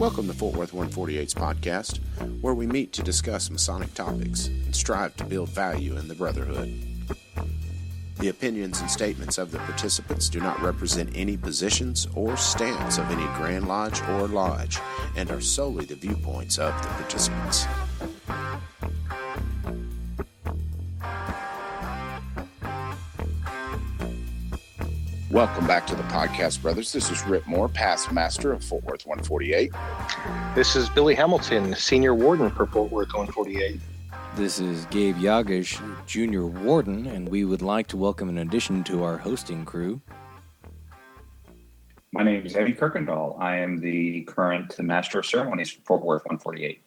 Welcome to Fort Worth 148's podcast, where we meet to discuss Masonic topics and strive to build value in the brotherhood. The opinions and statements of the participants do not represent any positions or stance of any Grand Lodge or Lodge and are solely the viewpoints of the participants. Welcome back to the podcast, brothers. This is Rhit Moore, past master of Fort Worth 148. This is Billy Hamilton, senior warden for Fort Worth 148. This is Gabriel Jagush, junior warden, and we would like to welcome an addition to our hosting crew. My name is Evve Kuykendall. I am the current master of ceremonies for Fort Worth 148.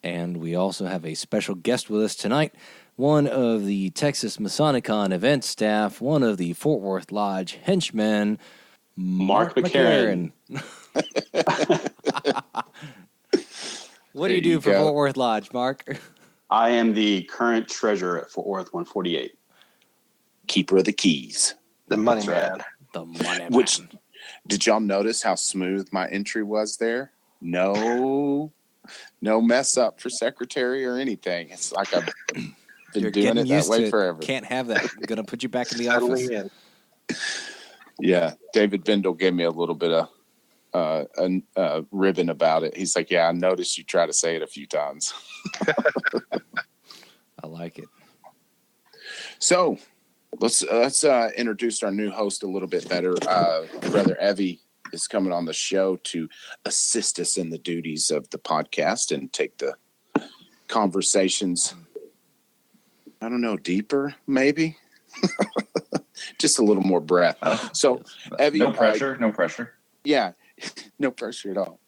And we also have a special guest with us tonight, one of the Texas MasoniCon event staff, one of the Fort Worth Lodge henchmen, Mark McCaghren. What do you do for Fort Worth Lodge, Mark? I am the current treasurer at Fort Worth 148. Keeper of the keys. The money man. The money man. Which, did y'all notice how smooth my entry was there? No mess up for secretary or anything. It's like I've been doing it that way forever. Can't have that. I'm going to put you back in the office. Yeah, David Bindle gave me a little bit of a ribbon about it. He's like, yeah, I noticed you try to say it a few times. I like it. So let's introduce our new host a little bit better. Brother Evve is coming on the show to assist us in the duties of the podcast and take the conversations, I don't know, deeper, maybe. Just a little more breath. So, Evve, no pressure. Yeah, no pressure at all.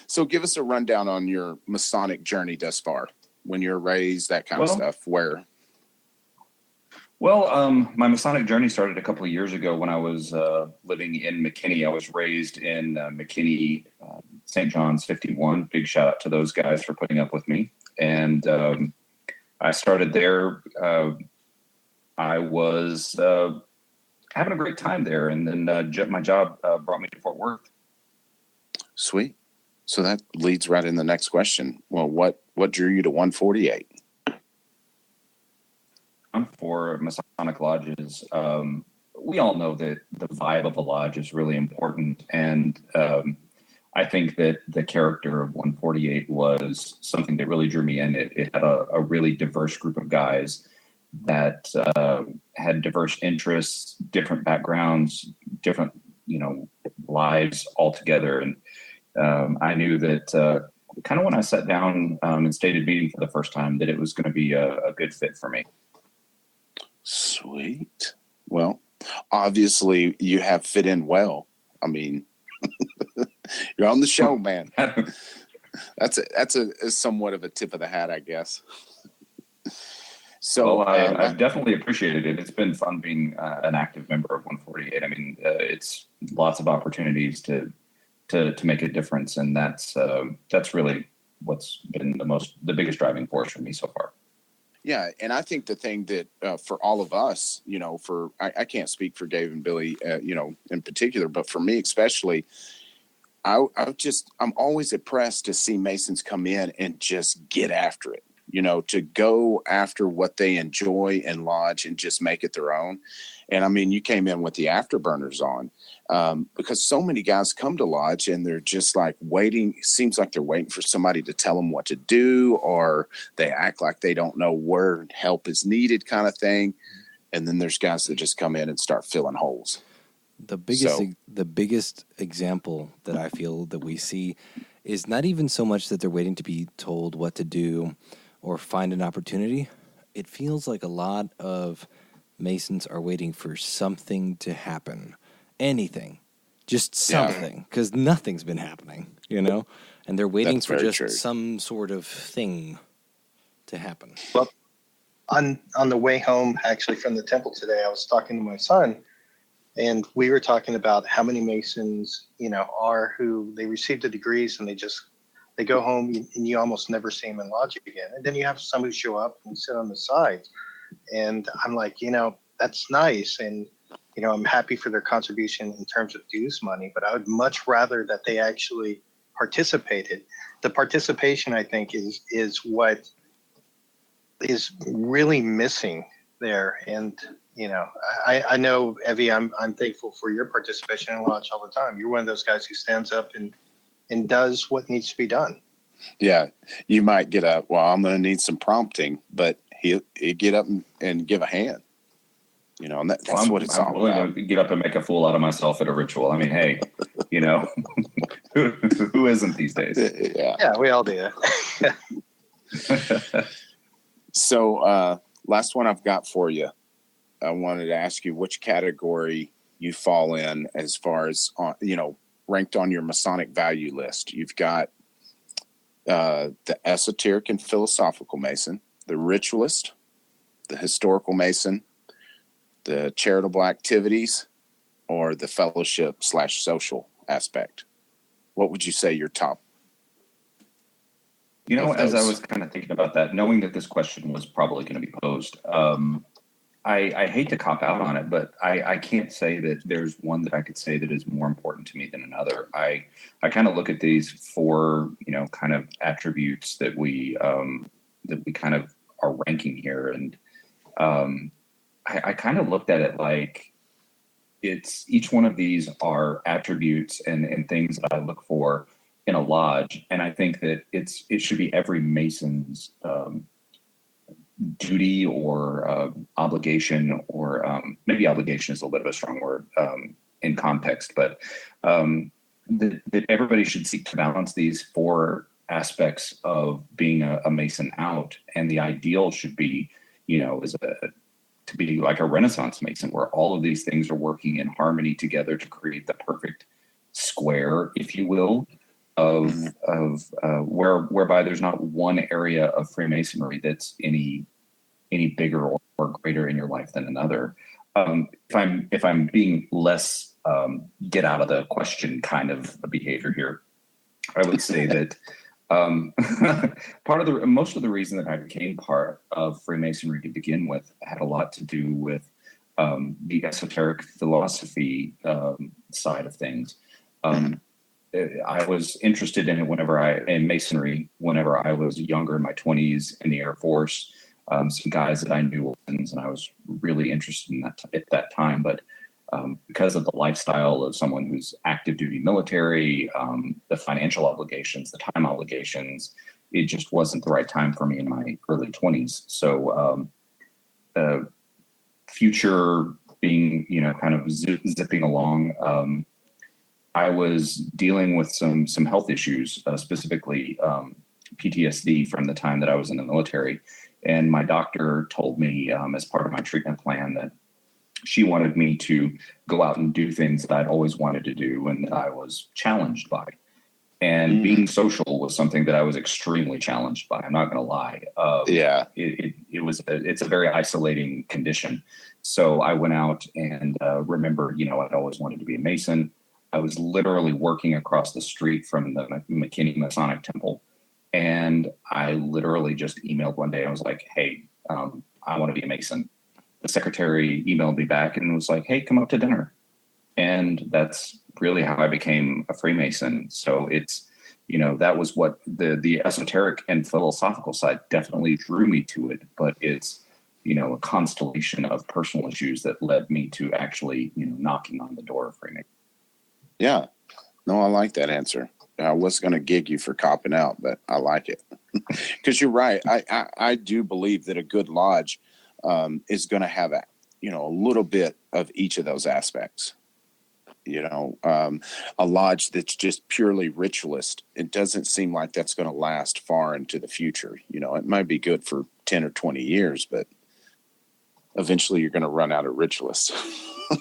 So give us a rundown on your Masonic journey thus far, when you're raised, that kind of stuff. Where? Well, my Masonic journey started a couple of years ago when I was living in McKinney. I was raised in McKinney, St. John's 51. Big shout out to those guys for putting up with me. And I started there. I was having a great time there. And then my job brought me to Fort Worth. Sweet. So that leads right in the next question. Well, what drew you to 148? For Masonic lodges, we all know that the vibe of a lodge is really important. And I think that the character of 148 was something that really drew me in. It had a really diverse group of guys that had diverse interests, different backgrounds, different, lives altogether. And I knew that kind of when I sat down and stated meeting for the first time, that it was going to be a good fit for me. Sweet. Well, obviously you have fit in well. I mean, you're on the show, man. That's a somewhat of a tip of the hat, I guess. So I've definitely appreciated it. It's been fun being an active member of 148. I mean, it's lots of opportunities to make a difference, and that's really what's been the biggest driving force for me so far. Yeah, and I think the thing that for all of us, I can't speak for Dave and Billy, in particular, but for me especially, I'm always impressed to see Masons come in and just get after it, to go after what they enjoy in Lodge and just make it their own. And I mean, you came in with the afterburners on because so many guys come to Lodge and they're just like waiting. It seems like they're waiting for somebody to tell them what to do, or they act like they don't know where help is needed kind of thing. And then there's guys that just come in and start filling holes. The biggest example that I feel that we see is not even so much that they're waiting to be told what to do or find an opportunity. It feels like a lot of Masons are waiting for something to happen. Anything. Just something. Because nothing's been happening, And they're waiting for just some sort of thing to happen. Well, on the way home, actually, from the temple today, I was talking to my son, and we were talking about how many Masons, are who they receive the degrees and they go home and you almost never see them in Lodge again. And then you have some who show up and sit on the sides. And I'm like, that's nice. And, I'm happy for their contribution in terms of dues money, but I would much rather that they actually participated. The participation, I think, is what is really missing there. And I know, Evve, I'm thankful for your participation in Lodge all the time. You're one of those guys who stands up and does what needs to be done. Yeah, you might get I'm going to need some prompting, but he'll get up and give a hand. And that's what it's all about. I'm willing to get up and make a fool out of myself at a ritual. I mean, hey, who isn't these days? Yeah, we all do that. So, last one I've got for you. I wanted to ask you which category you fall in as far as, ranked on your Masonic value list. You've got the esoteric and philosophical Mason, the ritualist, the historical Mason, the charitable activities, or the fellowship/social aspect. What would you say your top? As I was kind of thinking about that, knowing that this question was probably going to be posed, I hate to cop out on it, but I can't say that there's one that I could say that is more important to me than another. I kind of look at these four, kind of attributes that we kind of are ranking here, and I kind of looked at it like it's each one of these are attributes and things that I look for in a lodge, and I think that it should be every Mason's duty or obligation, or maybe obligation is a little bit of a strong word in context, but that everybody should seek to balance these four aspects of being a Mason out, and the ideal should be, to be like a Renaissance Mason, where all of these things are working in harmony together to create the perfect square, if you will, of whereby there's not one area of Freemasonry that's any bigger or greater in your life than another. If I'm being less get out of the question kind of a behavior here, I would say that most of the reason that I became part of Freemasonry to begin with had a lot to do with the esoteric philosophy side of things. I was interested in it in Masonry whenever I was younger, in my 20s, in the Air Force. Some guys that I knew, and I was really interested in that at that time. But because of the lifestyle of someone who's active duty military, the financial obligations, the time obligations, it just wasn't the right time for me in my early 20s. So future being, kind of zipping along, I was dealing with some health issues, specifically PTSD from the time that I was in the military. And my doctor told me as part of my treatment plan that she wanted me to go out and do things that I'd always wanted to do and that I was challenged by. And being social was something that I was extremely challenged by. I'm not going to lie. It's a very isolating condition. So I went out and remember, I'd always wanted to be a Mason. I was literally working across the street from the McKinney Masonic Temple. And I literally just emailed one day. I was like, hey, I want to be a Mason. The secretary emailed me back and was like, hey, come up to dinner. And that's really how I became a Freemason. So it's, that was what the esoteric and philosophical side definitely drew me to it. But it's, a constellation of personal issues that led me to actually, knocking on the door of Freemason. Yeah. No, I like that answer. I was going to gig you for copping out, but I like it because you're right. I do believe that a good lodge is going to have a little bit of each of those aspects. A lodge that's just purely ritualist, it doesn't seem like that's going to last far into the future. It might be good for 10 or 20 years, but eventually you're going to run out of ritualists.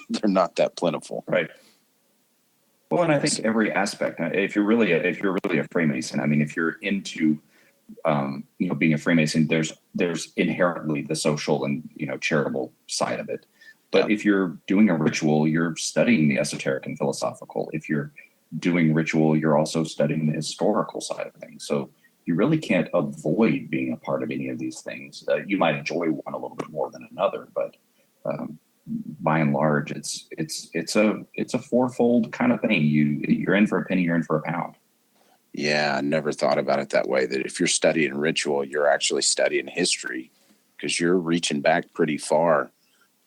They're not that plentiful. Right. Well, and I think every aspect, if you're really a Freemason, I mean, if you're into, being a Freemason, there's inherently the social and, charitable side of it. But if you're doing a ritual, you're studying the esoteric and philosophical. If you're doing ritual, you're also studying the historical side of things. So you really can't avoid being a part of any of these things. You might enjoy one a little bit more than another, but by and large, it's a fourfold kind of thing. You're in for a penny, you're in for a pound. Yeah, I never thought about it that way, that if you're studying ritual, you're actually studying history, because you're reaching back pretty far.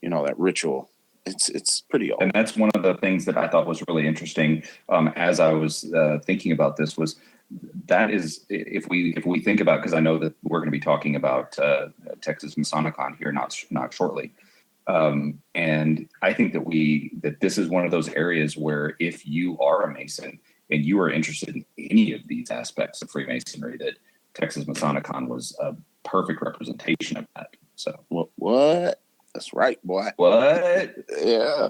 You know, that ritual, it's pretty old. And that's one of the things that I thought was really interesting as I was thinking about this, was that is, if we think about, because I know that we're going to be talking about Texas MasoniCon here not shortly. And I think that this is one of those areas where if you are a Mason and you are interested in any of these aspects of Freemasonry, that Texas MasoniCon was a perfect representation of that. So what? That's right, boy. What? Yeah.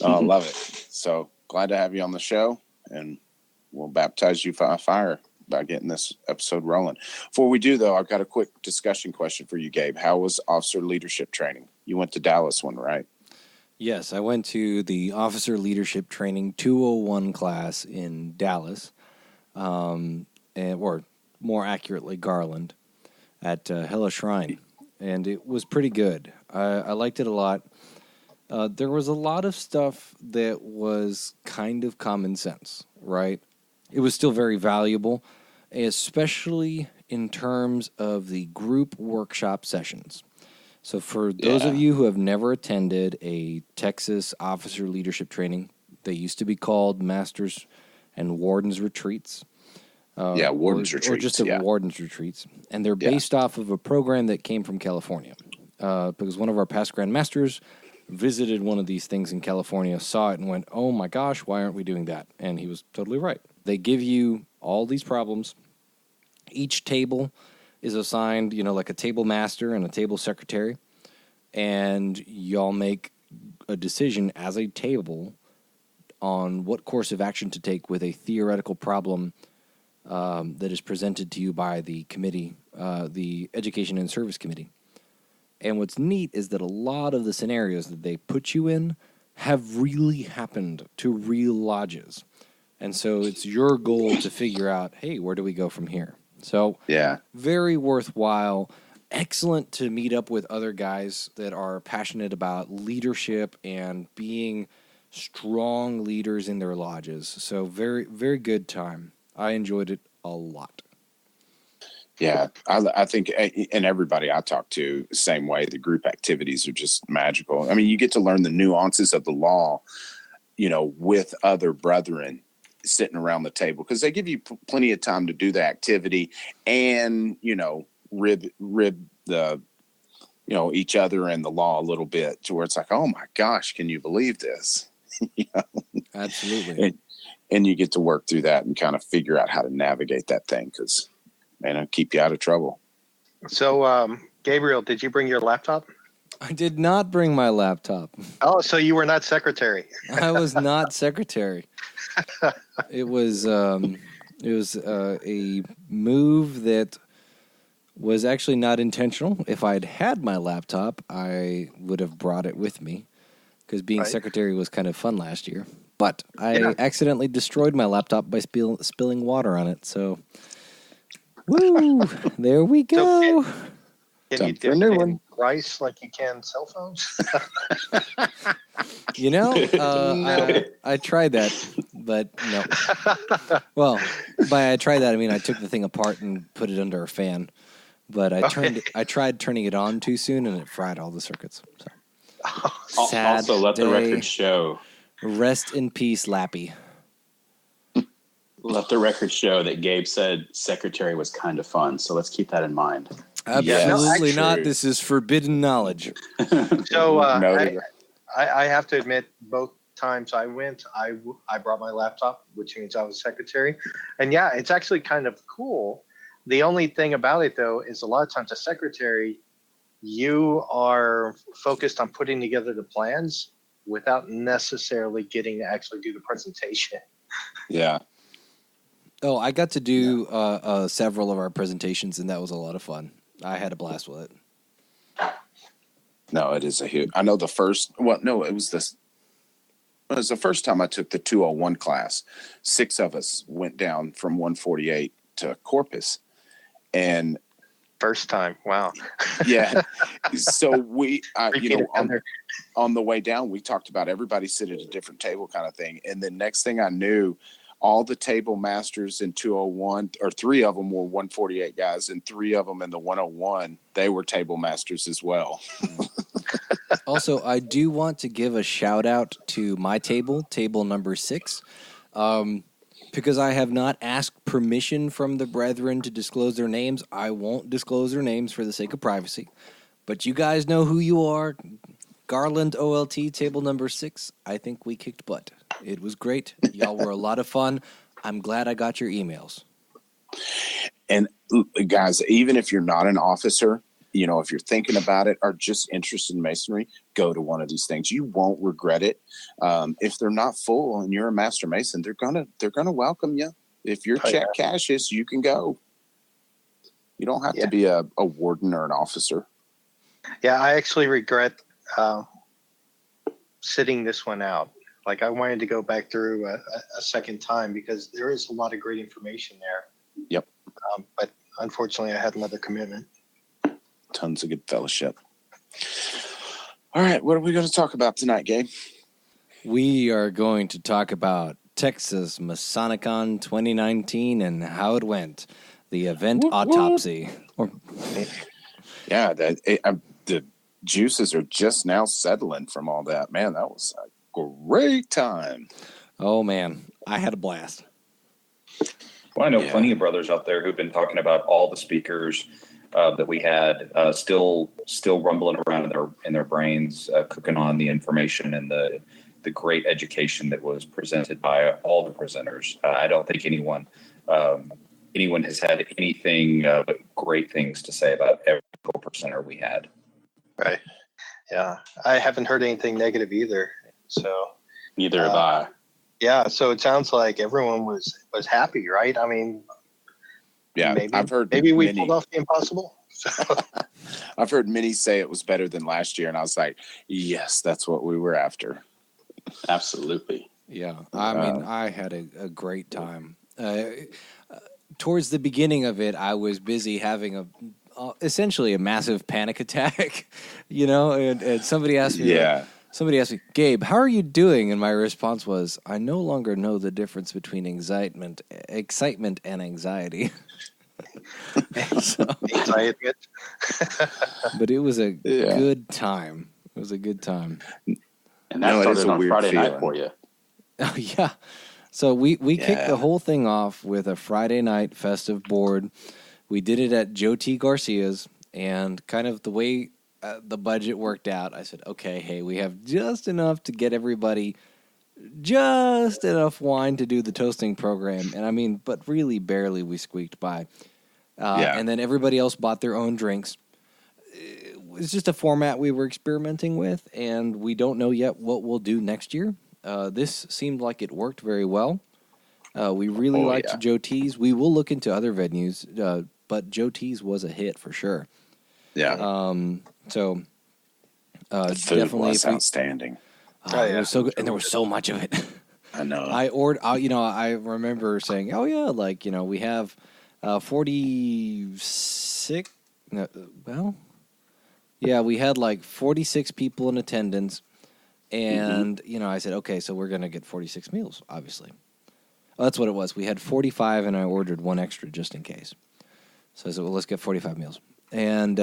I love it. So glad to have you on the show, and we'll baptize you by fire by getting this episode rolling. Before we do, though, I've got a quick discussion question for you, Gabe. How was officer leadership training? You went to Dallas one, right? Yes, I went to the Officer Leadership Training 201 class in Dallas, or more accurately, Garland, at Hella Shrine, and it was pretty good. I liked it a lot. There was a lot of stuff that was kind of common sense, right? It was still very valuable, especially in terms of the group workshop sessions. So for those of you who have never attended a Texas officer leadership training, they used to be called Masters and Wardens Retreats. Wardens Retreats. Or just Wardens Retreats. And they're based off of a program that came from California. Because one of our past Grand Masters visited one of these things in California, saw it, and went, oh my gosh, why aren't we doing that? And he was totally right. They give you all these problems. Each table is assigned, like a table master and a table secretary, and y'all make a decision as a table on what course of action to take with a theoretical problem that is presented to you by the committee, the Education and Service Committee. And what's neat is that a lot of the scenarios that they put you in have really happened to real lodges. And so it's your goal to figure out, hey, where do we go from here? So very worthwhile. Excellent to meet up with other guys that are passionate about leadership and being strong leaders in their lodges. So very, very good time. I enjoyed it a lot. Yeah, I think, and everybody I talk to, same way. The group activities are just magical. I mean, you get to learn the nuances of the law, with other brethren sitting around the table, because they give you plenty of time to do the activity and, rib the, each other and the law a little bit, to where it's like, oh my gosh, can you believe this? Absolutely. And you get to work through that and kind of figure out how to navigate that thing, because, man, it'll keep you out of trouble. So, Gabriel, did you bring your laptop? I did not bring my laptop. Oh, so you were not secretary. I was not secretary. It was a move that was actually not intentional. If I'd had my laptop, I would have brought it with me, because being secretary was kind of fun last year. But I accidentally destroyed my laptop by spilling water on it. So, woo, there we go. So can you dip it in rice like you can cell phones? I tried that, but no. Well, by I tried that, I mean I took the thing apart and put it under a fan. But I tried turning it on too soon, and it fried all the circuits. So. Sad also, let the record show. Rest in peace, Lappy. Let the record show that Gabe said secretary was kind of fun. So let's keep that in mind. Absolutely not. This is forbidden knowledge. So I have to admit, both times I went, I brought my laptop, which means I was secretary. And yeah, it's actually kind of cool. The only thing about it, though, is a lot of times as secretary, you are focused on putting together the plans without necessarily getting to actually do the presentation. Yeah. Oh, I got to do several of our presentations, and that was a lot of fun. I had a blast with it. No, it is a huge. I know the first. Well, no, it was this. It was the first time I took the 201 class. 6 of us went down from 148 to Corpus, and first time. Wow. Yeah. So we, on the way down, we talked about everybody sit at a different table kind of thing. And the next thing I knew, all the table masters in 201, or 3 of them were 148 guys, and 3 of them in the 101, they were table masters as well. Also, I do want to give a shout out to my table number 6, because I have not asked permission from the brethren to disclose their names. I won't disclose their names for the sake of privacy, but you guys know who you are. Garland OLT, table number 6. I think we kicked butt. It was great. Y'all were a lot of fun. I'm glad I got your emails. And guys, even if you're not an officer, you know, if you're thinking about it or just interested in masonry, go to one of these things. You won't regret it. If they're not full and you're a master mason, they're gonna welcome you. If your check cashes, you can go. You don't have to be a warden or an officer. Yeah, I actually regret sitting this one out. Like, I wanted to go back through a second time because there is a lot of great information there. Yep. But unfortunately, I had another commitment. Tons of good fellowship. All right, what are we going to talk about tonight, Gabe? We are going to talk about Texas MasoniCon 2019 and how it went. The event autopsy. Yeah, the juices are just now settling from all that. Man, that was a great time. Oh, man. I had a blast. Well, I know plenty of brothers out there who've been talking about all the speakers that we had still rumbling around in their brains, cooking on the information and the great education that was presented by all the presenters. I don't think anyone has had anything but great things to say about every presenter we had. Right. Yeah. I haven't heard anything negative either. So Neither have I. Yeah. So it sounds like everyone was happy, right? I mean, yeah, I've heard maybe we pulled off the impossible. I've heard many say it was better than last year, and I was like, yes, that's what we were after. Absolutely. Yeah. I mean, I had a great time. Towards the beginning of it, I was busy having essentially a massive panic attack, you know, and somebody asked me, Gabe, how are you doing? And my response was, I no longer know the difference between excitement and anxiety. But it was a good time. It was a good time. And that started on Friday night for you. Oh, yeah. So we kicked the whole thing off with a Friday night festive board. We did it at Joe T. Garcia's, and kind of the way the budget worked out, I said, okay, hey, we have just enough to get everybody just enough wine to do the toasting program. And I mean, but really barely we squeaked by. And then everybody else bought their own drinks. It was just a format we were experimenting with, and we don't know yet what we'll do next year. This seemed like it worked very well. We really liked Joe T's. We will look into other venues, but Joe T's was a hit for sure. Yeah. So the food definitely was outstanding. It was so good, and there was so much of it. I know. I remember saying, "Oh yeah, like we have 46." We had like 46 people in attendance, and I said, "Okay, so we're gonna get 46 meals, obviously." Oh, that's what it was. We had 45, and I ordered one extra just in case. So I said, "Well, let's get 45 meals." And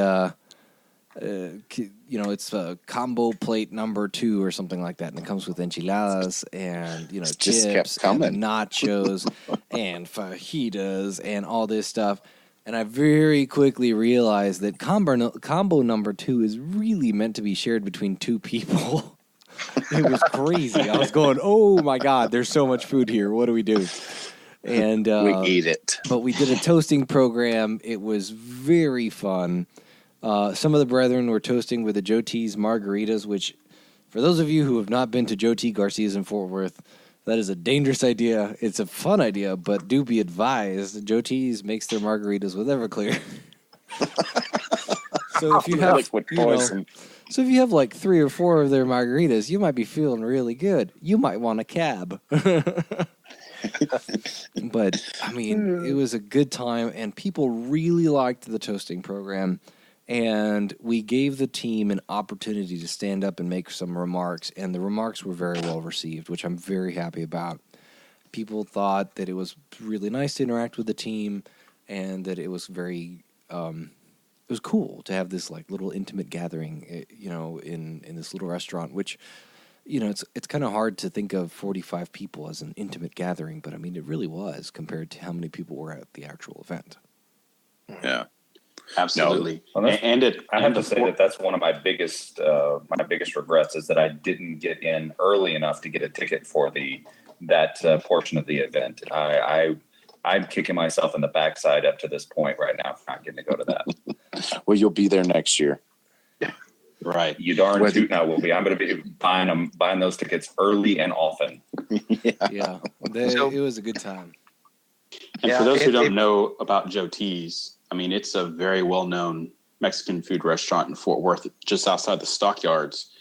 it's a combo plate number 2 or something like that, and it comes with enchiladas and chips and nachos and fajitas and all this stuff. And I very quickly realized that combo number 2 is really meant to be shared between 2 people. It was crazy. I was going, oh my God, there's so much food here. What do we do? And we eat it. But we did a toasting program. It was very fun. Some of the brethren were toasting with the Joe T's margaritas, which, for those of you who have not been to Joe T. Garcia's in Fort Worth, that is a dangerous idea. It's a fun idea, but do be advised, Joe T's makes their margaritas with Everclear. So if you have liquid poison. So if you have like 3 or 4 of their margaritas, you might be feeling really good. You might want a cab. But, I mean, it was a good time, and people really liked the toasting program. And we gave the team an opportunity to stand up and make some remarks, and the remarks were very well received, which I'm very happy about. people thought that it was really nice to interact with the team, and that it was very it was cool to have this like little intimate gathering, in this little restaurant, which, it's kind of hard to think of 45 people as an intimate gathering, but I mean, it really was compared to how many people were at the actual event. Yeah, absolutely. No, well, I have to say that that's one of my biggest regrets, is that I didn't get in early enough to get a ticket for that portion of the event. I'm kicking myself in the backside up to this point right now for not getting to go to that. Well, you'll be there next year. Right. You darn tootin' I will be. I'm going to be buying those tickets early and often. Yeah. It was a good time. And for those who don't know about Joe T's, I mean, it's a very well-known Mexican food restaurant in Fort Worth, just outside the Stockyards.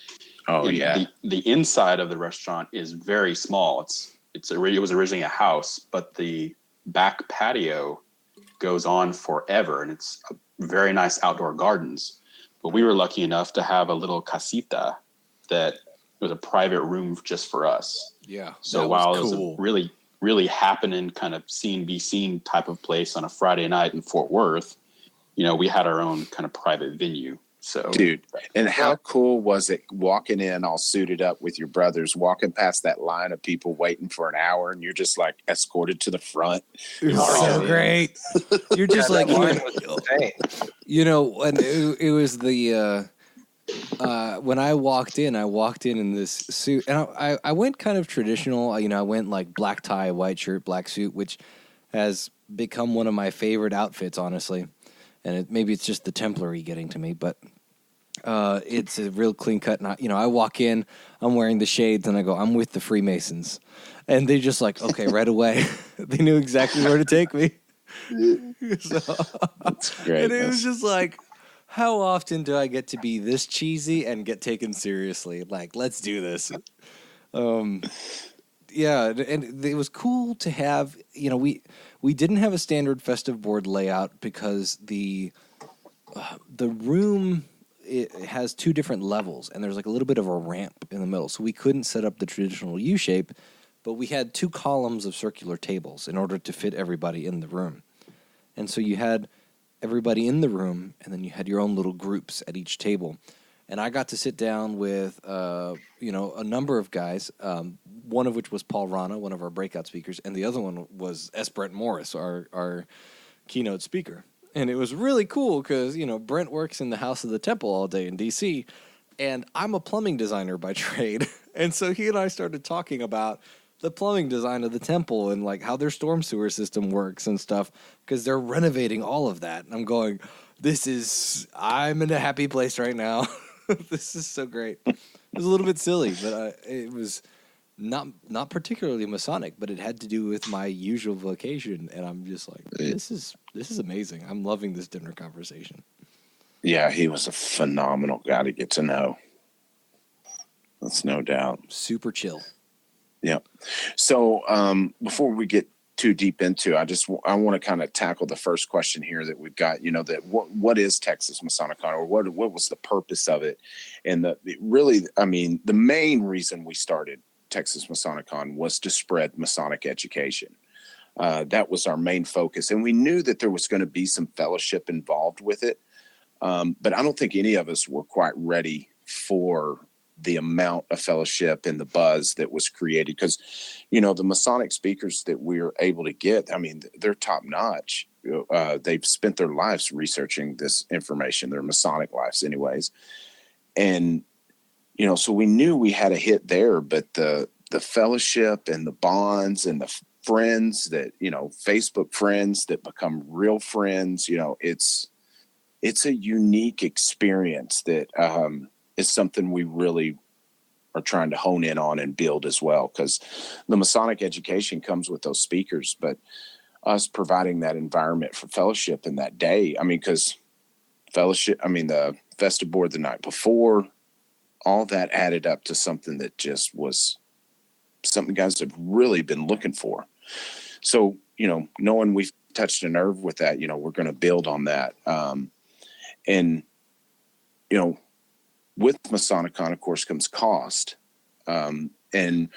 Oh, and yeah. The inside of the restaurant is very small. It was originally a house, but the back patio goes on forever, and it's very nice outdoor gardens. But we were lucky enough to have a little casita that was a private room just for us. Yeah. So while it was a really, really happening kind of be seen type of place on a Friday night in Fort Worth, we had our own kind of private venue. So, dude, and how cool was it walking in all suited up with your brothers, walking past that line of people waiting for an hour, and you're just like escorted to the front. It was so great. You're just like, line was insane. And it was the when I walked in this suit, and I went kind of traditional. I went like black tie, white shirt, black suit, which has become one of my favorite outfits, honestly. And maybe it's just the Templary getting to me, but it's a real clean cut. And I walk in, I'm wearing the shades, and I go, I'm with the Freemasons. And they just like, okay, right away. They knew exactly where to take me. So, that's great. And it was just like, how often do I get to be this cheesy and get taken seriously? Like, let's do this. Yeah, and it was cool to have, we didn't have a standard festive board layout because the room, it has two different levels, and there's like a little bit of a ramp in the middle. So we couldn't set up the traditional U shape, but we had two columns of circular tables in order to fit everybody in the room. And so you had everybody in the room, and then you had your own little groups at each table. And I got to sit down with, a number of guys, one of which was Paul Rana, one of our breakout speakers, and the other one was S. Brent Morris, our keynote speaker. And it was really cool because, Brent works in the House of the Temple all day in D.C., and I'm a plumbing designer by trade. And so he and I started talking about the plumbing design of the temple and like how their storm sewer system works and stuff, because they're renovating all of that. And I'm going, I'm in a happy place right now. This is so great. It was a little bit silly, but it was not particularly Masonic, but it had to do with my usual vocation. And I'm just like, this is amazing. I'm loving this dinner conversation. Yeah, he was a phenomenal guy to get to know. That's no doubt. Super chill. Yeah. So before we get too deep into, I want to kind of tackle the first question here that we've got, that what is Texas MasoniCon, or what was the purpose of it? And the main reason we started Texas MasoniCon was to spread Masonic education. That was our main focus. And we knew that there was going to be some fellowship involved with it. But I don't think any of us were quite ready for the amount of fellowship and the buzz that was created, because the Masonic speakers that we're able to get, I mean, they're top notch. They've spent their lives researching this information, their Masonic lives anyways. And so we knew we had a hit there, but the fellowship and the bonds and the friends that Facebook friends that become real friends, it's a unique experience that is something we really are trying to hone in on and build as well, because the Masonic education comes with those speakers, but us providing that environment for fellowship in that day. I mean, because the festive board the night before, all that added up to something that just was something guys have really been looking for. So, knowing we've touched a nerve with that, we're going to build on that. And with MasoniCon, of course, comes cost. And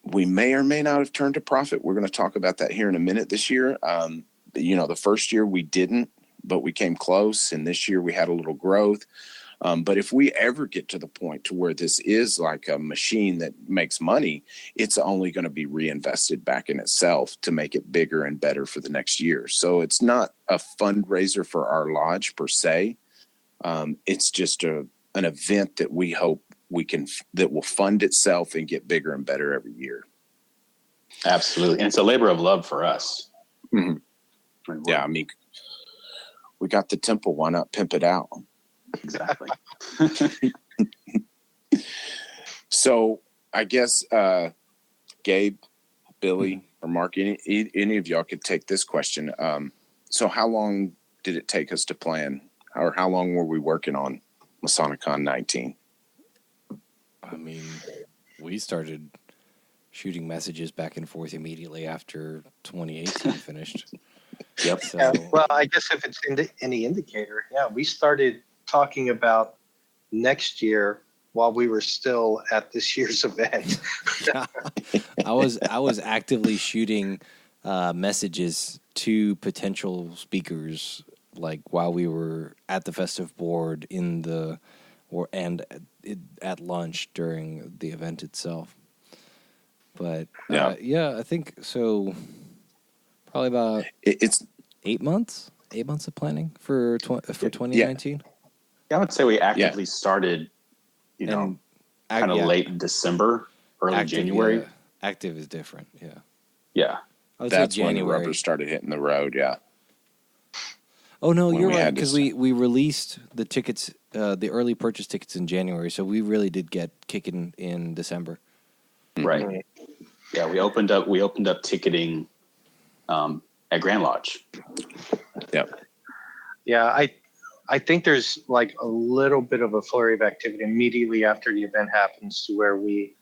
we may or may not have turned a profit. We're going to talk about that here in a minute this year. The first year we didn't, but we came close. And this year we had a little growth. But if we ever get to the point to where this is like a machine that makes money, it's only going to be reinvested back in itself to make it bigger and better for the next year. So it's not a fundraiser for our lodge per se. It's just an event that we hope that will fund itself and get bigger and better every year. Absolutely. And it's a labor of love for us. Mm-hmm. Yeah. I mean, we got the temple. Why not pimp it out? Exactly. So I guess, Gabe, Billy, or Mark, any of y'all could take this question. So how long did it take us to plan, or how long were we working on MasoniCon 19? I mean, we started shooting messages back and forth immediately after 2018 finished. Yep. So, Yeah, well, I guess if it's any indicator, we started talking about next year while we were still at this year's event. I was actively shooting messages to potential speakers, like while we were at the festive board at lunch during the event itself. But I think so. Probably about It's 8 months. 8 months of planning for 2019. Yeah, I would say we actively started, kind of late December, early January. Yeah. Active is different. Yeah. Yeah. I would that's say when the January. rubber started hitting the road. Yeah. Oh no, when you're we right, had because to- we released the tickets, the early purchase tickets in January, so we really did get kicking in December. Right. Yeah, we opened up ticketing at Grand Lodge. Yep. Yeah, I think there's like a little bit of a flurry of activity immediately after the event happens, to where we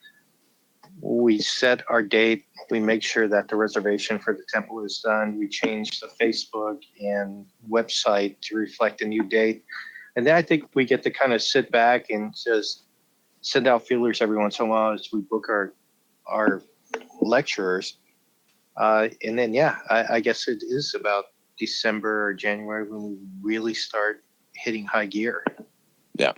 set our date, we make sure that the reservation for the temple is done, we change the Facebook and website to reflect a new date. And then I think we get to kind of sit back and just send out feelers every once in a while as we book our lecturers. And then, I guess it is about December or January when we really start hitting high gear. Yeah.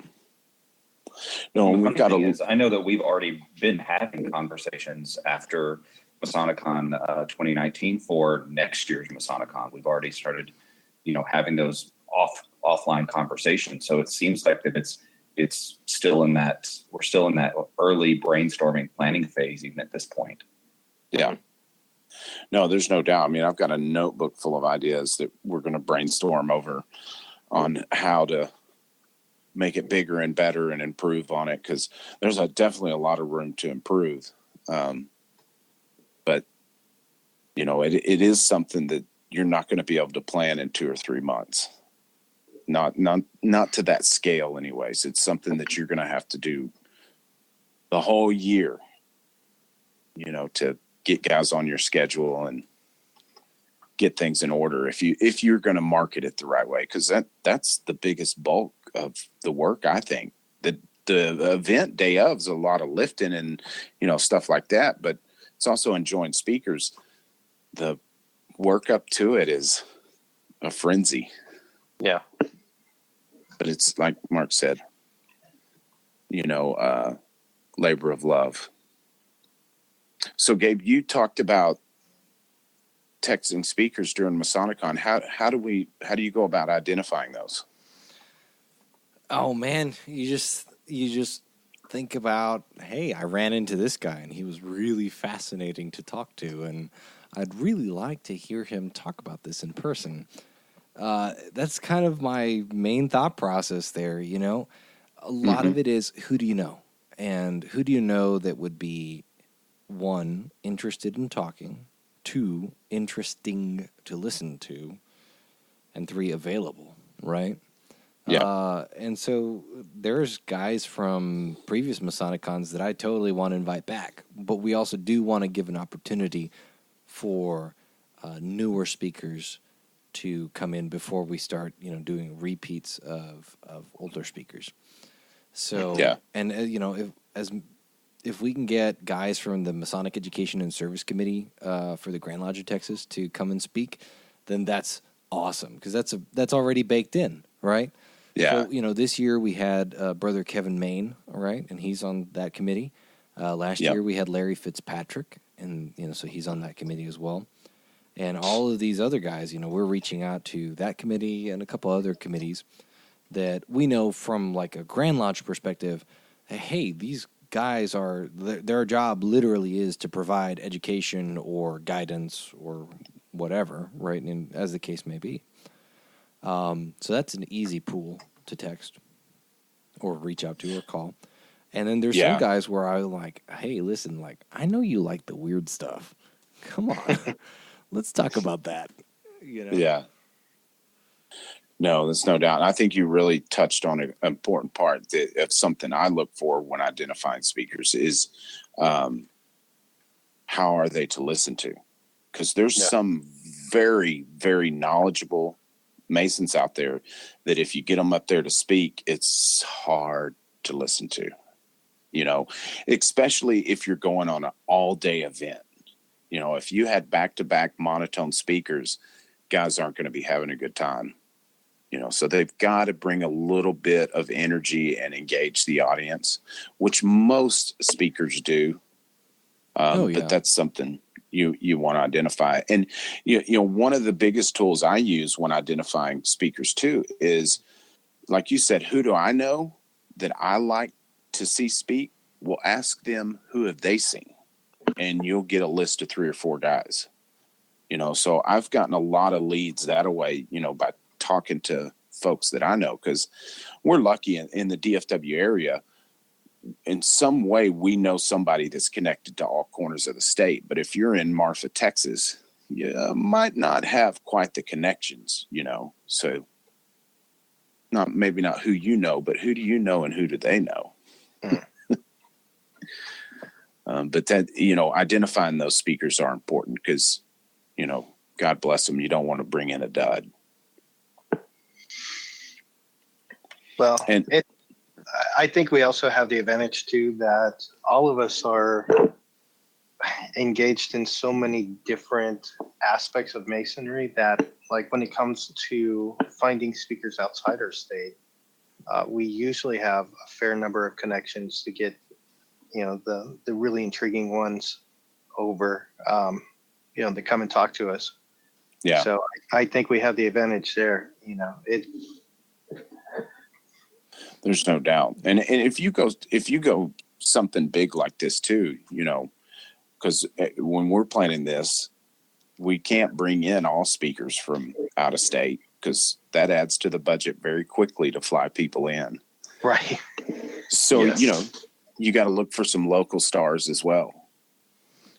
No, The we've funny got thing is, I know that we've already been having conversations after MasoniCon 2019 for next year's MasoniCon. We've already started, having those offline conversations. So it seems like that it's still in that, we're still in that early brainstorming planning phase even at this point. Yeah. No, there's no doubt. I mean, I've got a notebook full of ideas that we're going to brainstorm over on how to make it bigger and better and improve on it, because there's definitely a lot of room to improve. But, it is something that you're not going to be able to plan in 2 or 3 months. Not to that scale anyways. It's something that you're going to have to do the whole year, to get guys on your schedule and get things in order if you're going to market it the right way, because that's the biggest bulk of the work. I think that the event day of is a lot of lifting and stuff like that, but it's also enjoying speakers. The work up to it is a frenzy. Yeah, but it's like Mark said, labor of love. So Gabe, you talked about texting speakers during MasoniCon. How do you go about identifying those? Oh man, you just think about, hey, I ran into this guy and he was really fascinating to talk to, and I'd really like to hear him talk about this in person. That's kind of my main thought process there. A lot of it is, who do you know, and who do you know that would be, 1, interested in talking, 2, interesting to listen to, and 3, available, right? Yeah. And so there's guys from previous MasoniCons that I totally want to invite back, but we also do want to give an opportunity for newer speakers to come in before we start, doing repeats of older speakers. So, yeah. and if, if we can get guys from the Masonic Education and Service Committee for the Grand Lodge of Texas to come and speak, then that's awesome, because that's already baked in, right? Yeah. So, this year we had Brother Kevin Main, all right, and he's on that committee. Last year we had Larry Fitzpatrick, and so he's on that committee as well. And all of these other guys, we're reaching out to that committee and a couple other committees that we know from like a Grand Lodge perspective. Hey, these guys their job literally is to provide education or guidance or whatever, right? And as the case may be. So that's an easy pool to text or reach out to or call. And then there's some guys where I'm like, hey, listen, like, I know you like the weird stuff. Come on. Let's talk about that. Yeah. No, there's no doubt. I think you really touched on an important part of something I look for when identifying speakers is how are they to listen to? Because there's some very, very knowledgeable Masons out there that if you get them up there to speak, it's hard to listen to, especially if you're going on an all-day event. If you had back-to-back monotone speakers, guys aren't going to be having a good time. So they've got to bring a little bit of energy and engage the audience, which most speakers do. But that's something you want to identify. And, one of the biggest tools I use when identifying speakers too is, like you said, who do I know that I like to see speak? Well, ask them, who have they seen? And you'll get a list of 3 or 4 guys. So I've gotten a lot of leads that way, by talking to folks that I know, because we're lucky in the DFW area. In some way, we know somebody that's connected to all corners of the state. But if you're in Marfa, Texas, you might not have quite the connections, So maybe not who you know, but who do you know and who do they know? But that, identifying those speakers are important because, God bless them. You don't want to bring in a dud. Well, I think we also have the advantage too that all of us are engaged in so many different aspects of Masonry that, like, when it comes to finding speakers outside our state, we usually have a fair number of connections to get, the really intriguing ones over, to come and talk to us. Yeah. So I think we have the advantage there. There's no doubt. And if you go something big like this too, because when we're planning this, we can't bring in all speakers from out of state because that adds to the budget very quickly to fly people in. Right. So, you got to look for some local stars as well.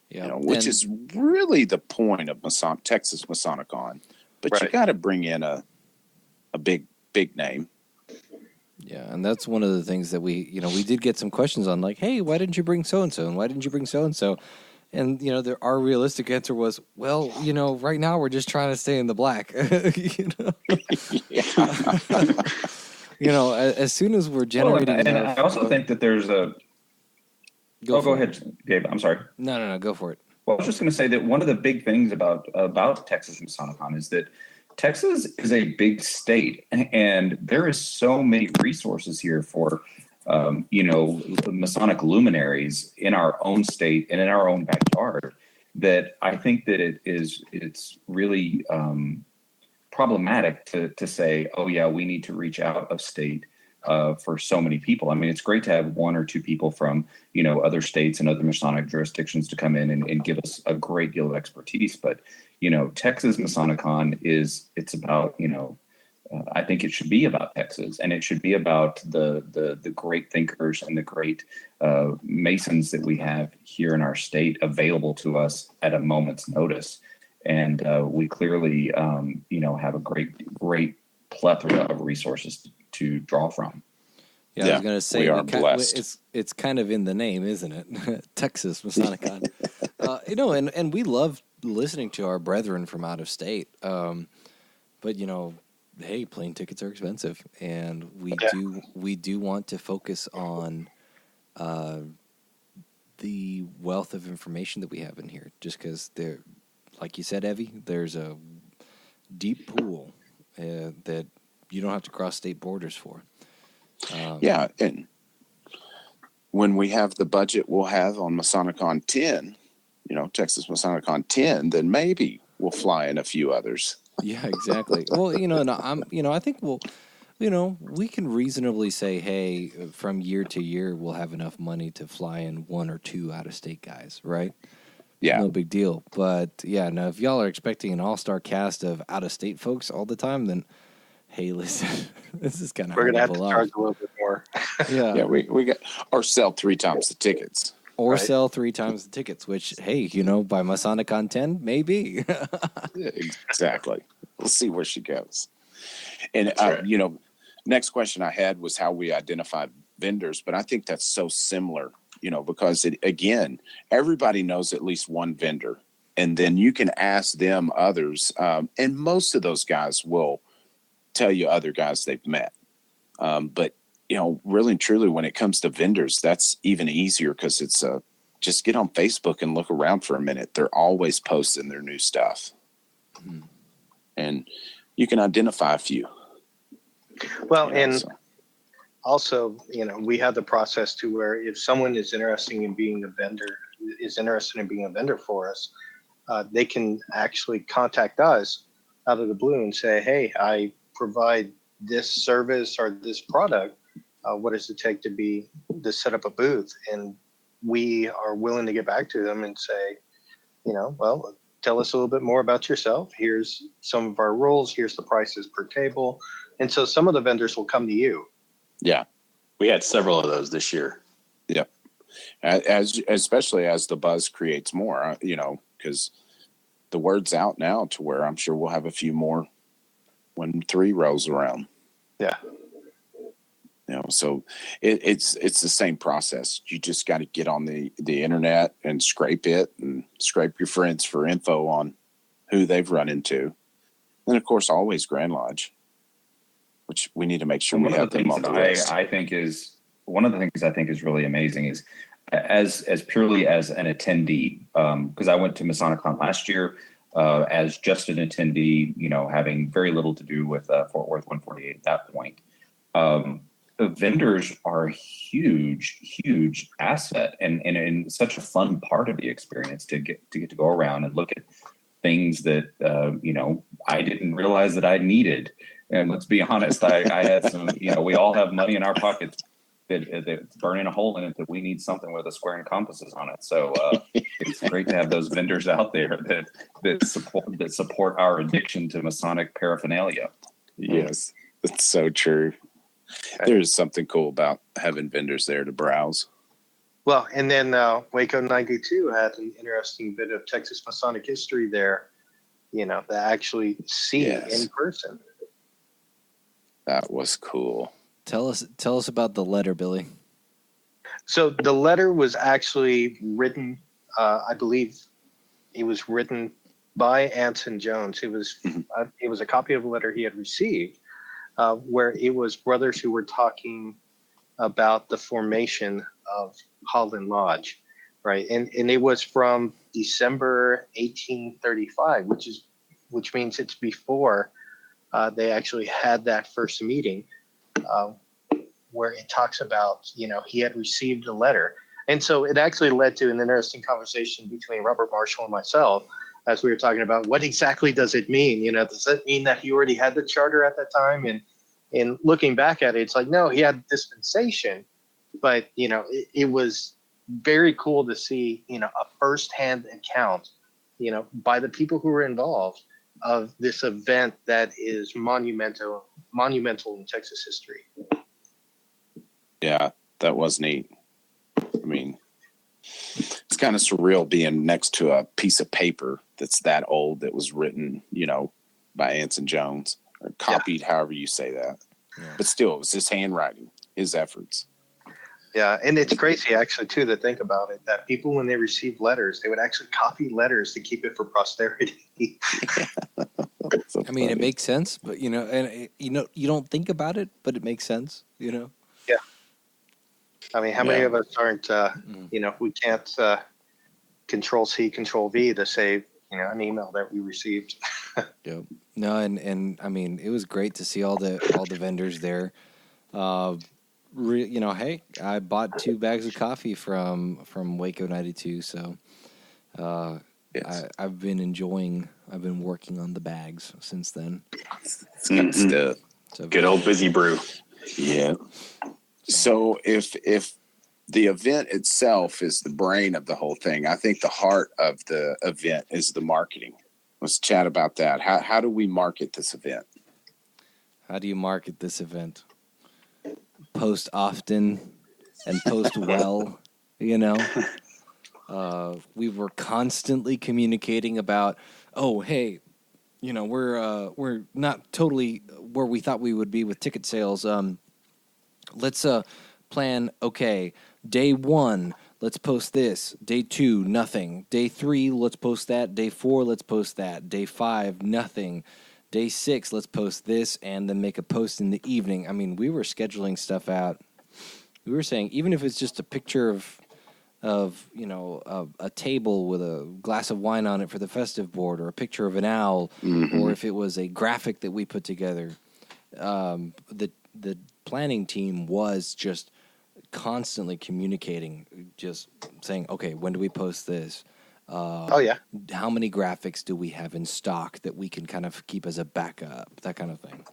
Yeah. Which is really the point of Texas MasoniCon. But you got to bring in a big name. Yeah, and that's one of the things that we did get some questions on, like, hey, why didn't you bring so-and-so, and why didn't you bring so-and-so? And, our realistic answer was, well, right now we're just trying to stay in the black. As soon as we're generating and enough, I also think that there's a... Go ahead, Gabe. I'm sorry. No, go for it. Well, I was just going to say that one of the big things about Texas MasoniCon is that Texas is a big state, and there is so many resources here for, Masonic luminaries in our own state and in our own backyard that I think that it's really problematic to say, oh yeah, we need to reach out of state for so many people. I mean, it's great to have 1 or 2 people from, other states and other Masonic jurisdictions to come in and give us a great deal of expertise. But, Texas MasoniCon it's about, I think it should be about Texas, and it should be about the great thinkers and the great Masons that we have here in our state available to us at a moment's notice. And we clearly, have a great plethora of resources to draw from. Yeah, I was going to say, we are blessed. It's kind of in the name, isn't it? Texas MasoniCon. And we love listening to our brethren from out of state. But, hey, plane tickets are expensive, and we do want to focus on the wealth of information that we have in here, just because there, like you said, Evve, there's a deep pool that you don't have to cross state borders for. Yeah, and when we have the budget we'll have on MasoniCon 10, Texas MasoniCon 10, then maybe we'll fly in a few others. Yeah, exactly. Well, and I think we can reasonably say, hey, from year to year, we'll have enough money to fly in one or two out-of-state guys, right? Yeah. No big deal. But, yeah, now if y'all are expecting an all-star cast of out-of-state folks all the time, then, hey, listen, this is kind of We're hard going to to have pull to charge off. a little bit more. Yeah. Yeah, we got, or sell 3 times the tickets. Or Right. sell 3 times the tickets, which, hey, by MasoniCon 10, maybe. Yeah, exactly. We'll see where she goes. And, right. next question I had was how we identified vendors, but I think that's so similar, because again, everybody knows at least one vendor, and then you can ask them others. And most of those guys will tell you other guys they've met. But, really and truly, when it comes to vendors, that's even easier because it's just get on Facebook and look around for a minute. They're always posting their new stuff. Mm-hmm. And you can identify a few. Well, also, we have the process to where if someone is interested in being a vendor for us, they can actually contact us out of the blue and say, hey, I provide this service or this product. What does it take to set up a booth? And we are willing to get back to them and say, well, tell us a little bit more about yourself. Here's some of our rules. Here's the prices per table. And so some of the vendors will come to you. Yeah. We had several of those this year. Yep. Especially as the buzz creates more, because the word's out now to where I'm sure we'll have a few more when 3 rolls around. Yeah. So it's the same process. You just got to get on the internet and scrape it and scrape your friends for info on who they've run into. And of course, always Grand Lodge, which we need to make sure we have them on the list. I think is one of the things I think is really amazing is as purely as an attendee, because I went to MasoniCon last year as just an attendee, having very little to do with Fort Worth 148 at that point. The vendors are a huge asset and such a fun part of the experience to get to go around and look at things that, I didn't realize that I needed. And let's be honest, I had some, we all have money in our pockets that's burning a hole in it that we need something with a square and compasses on it. So it's great to have those vendors out there that support our addiction to Masonic paraphernalia. Yes, that's so true. There's something cool about having vendors there to browse. Well, and then Waco 92 had an interesting bit of Texas Masonic history there, to actually see in person. That was cool. Tell us about the letter, Billy. So the letter was actually written, I believe it was written by Anson Jones. It was a copy of a letter he had received where it was brothers who were talking about the formation of Holland Lodge, right? And it was from December 1835, which means it's before they actually had that first meeting, where it talks about, he had received a letter. And so it actually led to an interesting conversation between Robert Marshall and myself as we were talking about what exactly does it mean? Does that mean that he already had the charter at that time? And looking back at it, it's like, no, he had dispensation, but, it was very cool to see, a firsthand account, by the people who were involved of this event that is monumental in Texas history. Yeah, that was neat. I mean, it's kind of surreal being next to a piece of paper that's that old that was written, by Anson Jones or copied, however you say that. Yeah. But still, it was his handwriting, his efforts. Yeah, and it's crazy actually too to think about it, that people when they receive letters, they would actually copy letters to keep it for posterity. So I mean, it makes sense, but you don't think about it, but it makes sense, Yeah. I mean, how many of us aren't, we can't Control C, Control V to save, an email that we received. Yep. No, and I mean, it was great to see all the vendors there. Hey, I bought 2 bags of coffee from Waco 92, so Yes. I've been working on the bags since then. It's good stuff. So Good old busy brew. Yeah. So if the event itself is the brain of the whole thing, I think the heart of the event is the marketing. Let's chat about that. How do we market this event? How do you market this event? Post often and post well, we were constantly communicating about, oh, hey, we're not totally where we thought we would be with ticket sales. Let's plan, okay, day 1, let's post this. Day 2, nothing. Day 3, let's post that. Day 4, let's post that. Day 5, nothing. Day 6, let's post this, and then make a post in the evening. I mean, we were scheduling stuff out. We were saying, even if it's just a picture of a table with a glass of wine on it for the festive board, or a picture of an owl, or if it was a graphic that we put together, the planning team was just constantly communicating, just saying, okay, when do we post this? How many graphics do we have in stock that we can kind of keep as a backup, that kind of thing.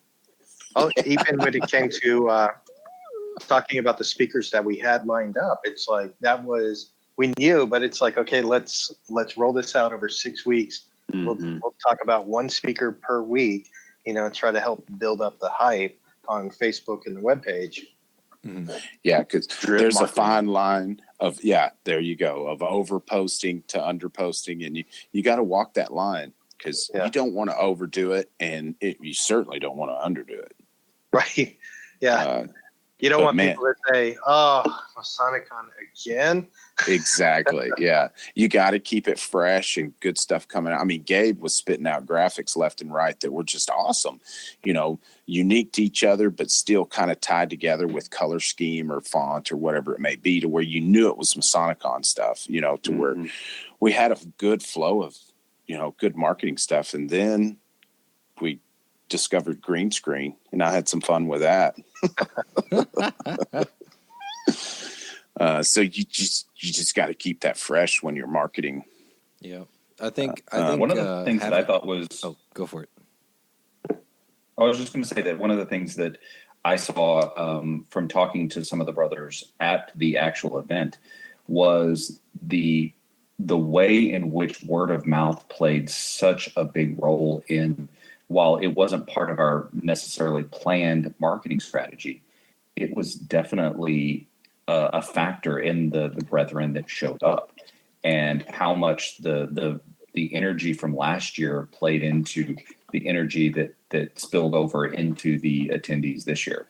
Oh, even when it came to talking about the speakers that we had lined up, it's like we knew, but it's like, okay, let's roll this out over 6 weeks. We'll talk about 1 speaker per week, try to help build up the hype on Facebook and the webpage. Yeah, because there's a fine line of, there you go, of over posting to under posting, and you got to walk that line, because you don't want to overdo it, and you certainly don't want to underdo it. Right. Yeah. You don't want people to say, oh, MasoniCon again. Exactly. Yeah. You got to keep it fresh and good stuff coming out. I mean, Gabe was spitting out graphics left and right that were just awesome, unique to each other, but still kind of tied together with color scheme or font or whatever it may be, to where you knew it was MasoniCon stuff, to where we had a good flow of, good marketing stuff. And then we discovered green screen, and I had some fun with that. So you just got to keep that fresh when you're marketing. Yeah, I think one of the things that I thought was. Oh, go for it. I was just going to say that one of the things that I saw from talking to some of the brothers at the actual event was the way in which word of mouth played such a big role in. While it wasn't part of our necessarily planned marketing strategy, it was definitely a factor in the brethren that showed up, and how much the energy from last year played into the energy that spilled over into the attendees this year.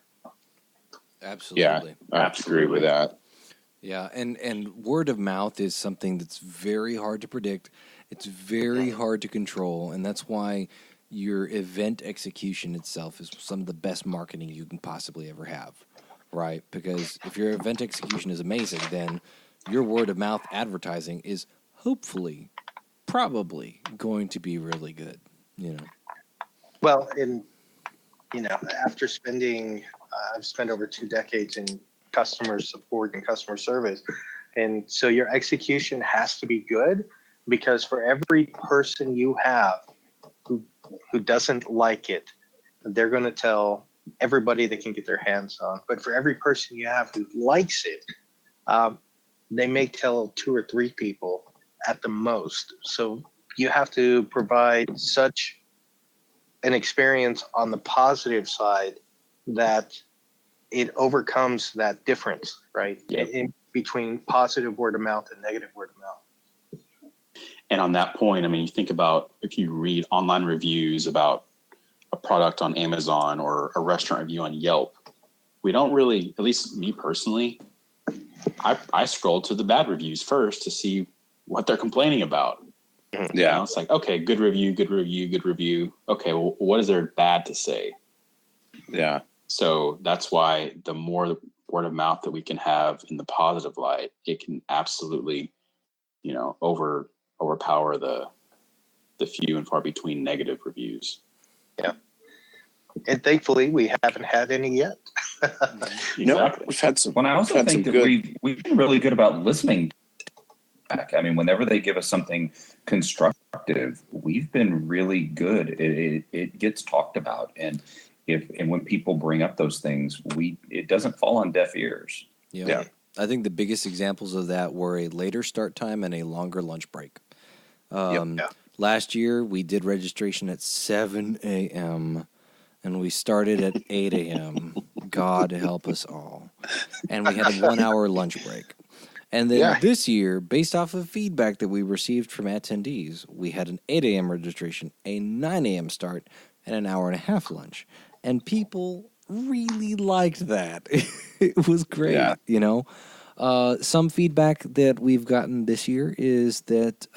Absolutely. Yeah, I agree with that. Yeah, and word of mouth is something that's very hard to predict. It's very hard to control, and that's why your event execution itself is some of the best marketing you can possibly ever have, right? Because if your event execution is amazing, then your word of mouth advertising is probably going to be really good, Well, after I've spent over 2 decades in customer support and customer service. And so your execution has to be good, because for every person you have who doesn't like it, they're going to tell everybody they can get their hands on. But for every person you have who likes it, they may tell 2 or 3 people at the most. So you have to provide such an experience on the positive side that it overcomes that difference, right? Yep. In between positive word of mouth and negative word of mouth. And on that point, I mean, you think about if you read online reviews about a product on Amazon or a restaurant review on Yelp, we don't really, at least me personally, I scroll to the bad reviews first to see what they're complaining about. Yeah. It's like, okay, good review. Okay, well, what is there bad to say? Yeah. So that's why the more word of mouth that we can have in the positive light, it can absolutely, overpower the few and far between negative reviews. Yeah. And thankfully, we haven't had any yet. Exactly. No, we've had some. Well, I also think that we've been really good about listening back. I mean, whenever they give us something constructive, we've been really good. It gets talked about, and when people bring up those things, it doesn't fall on deaf ears. Yeah. I think the biggest examples of that were a later start time and a longer lunch break. Last year, we did registration at 7 a.m., and we started at 8 a.m. God help us all. And we had a 1-hour lunch break. And then this year, based off of feedback that we received from attendees, we had an 8 a.m. registration, a 9 a.m. start, and an hour and a half lunch. And people really liked that. It was great, Some feedback that we've gotten this year is that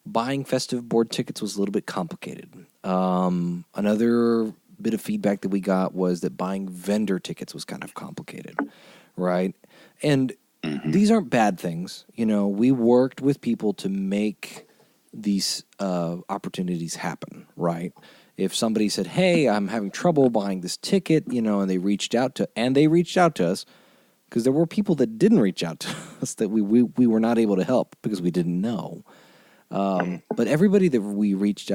buying festive board tickets was a little bit complicated. Another bit of feedback that we got was that buying vendor tickets was kind of complicated, right? And these aren't bad things. We worked with people to make these opportunities happen, right? If somebody said, hey, I'm having trouble buying this ticket, and they reached out to us, because there were people that didn't reach out to us that we were not able to help because we didn't know. But everybody that reached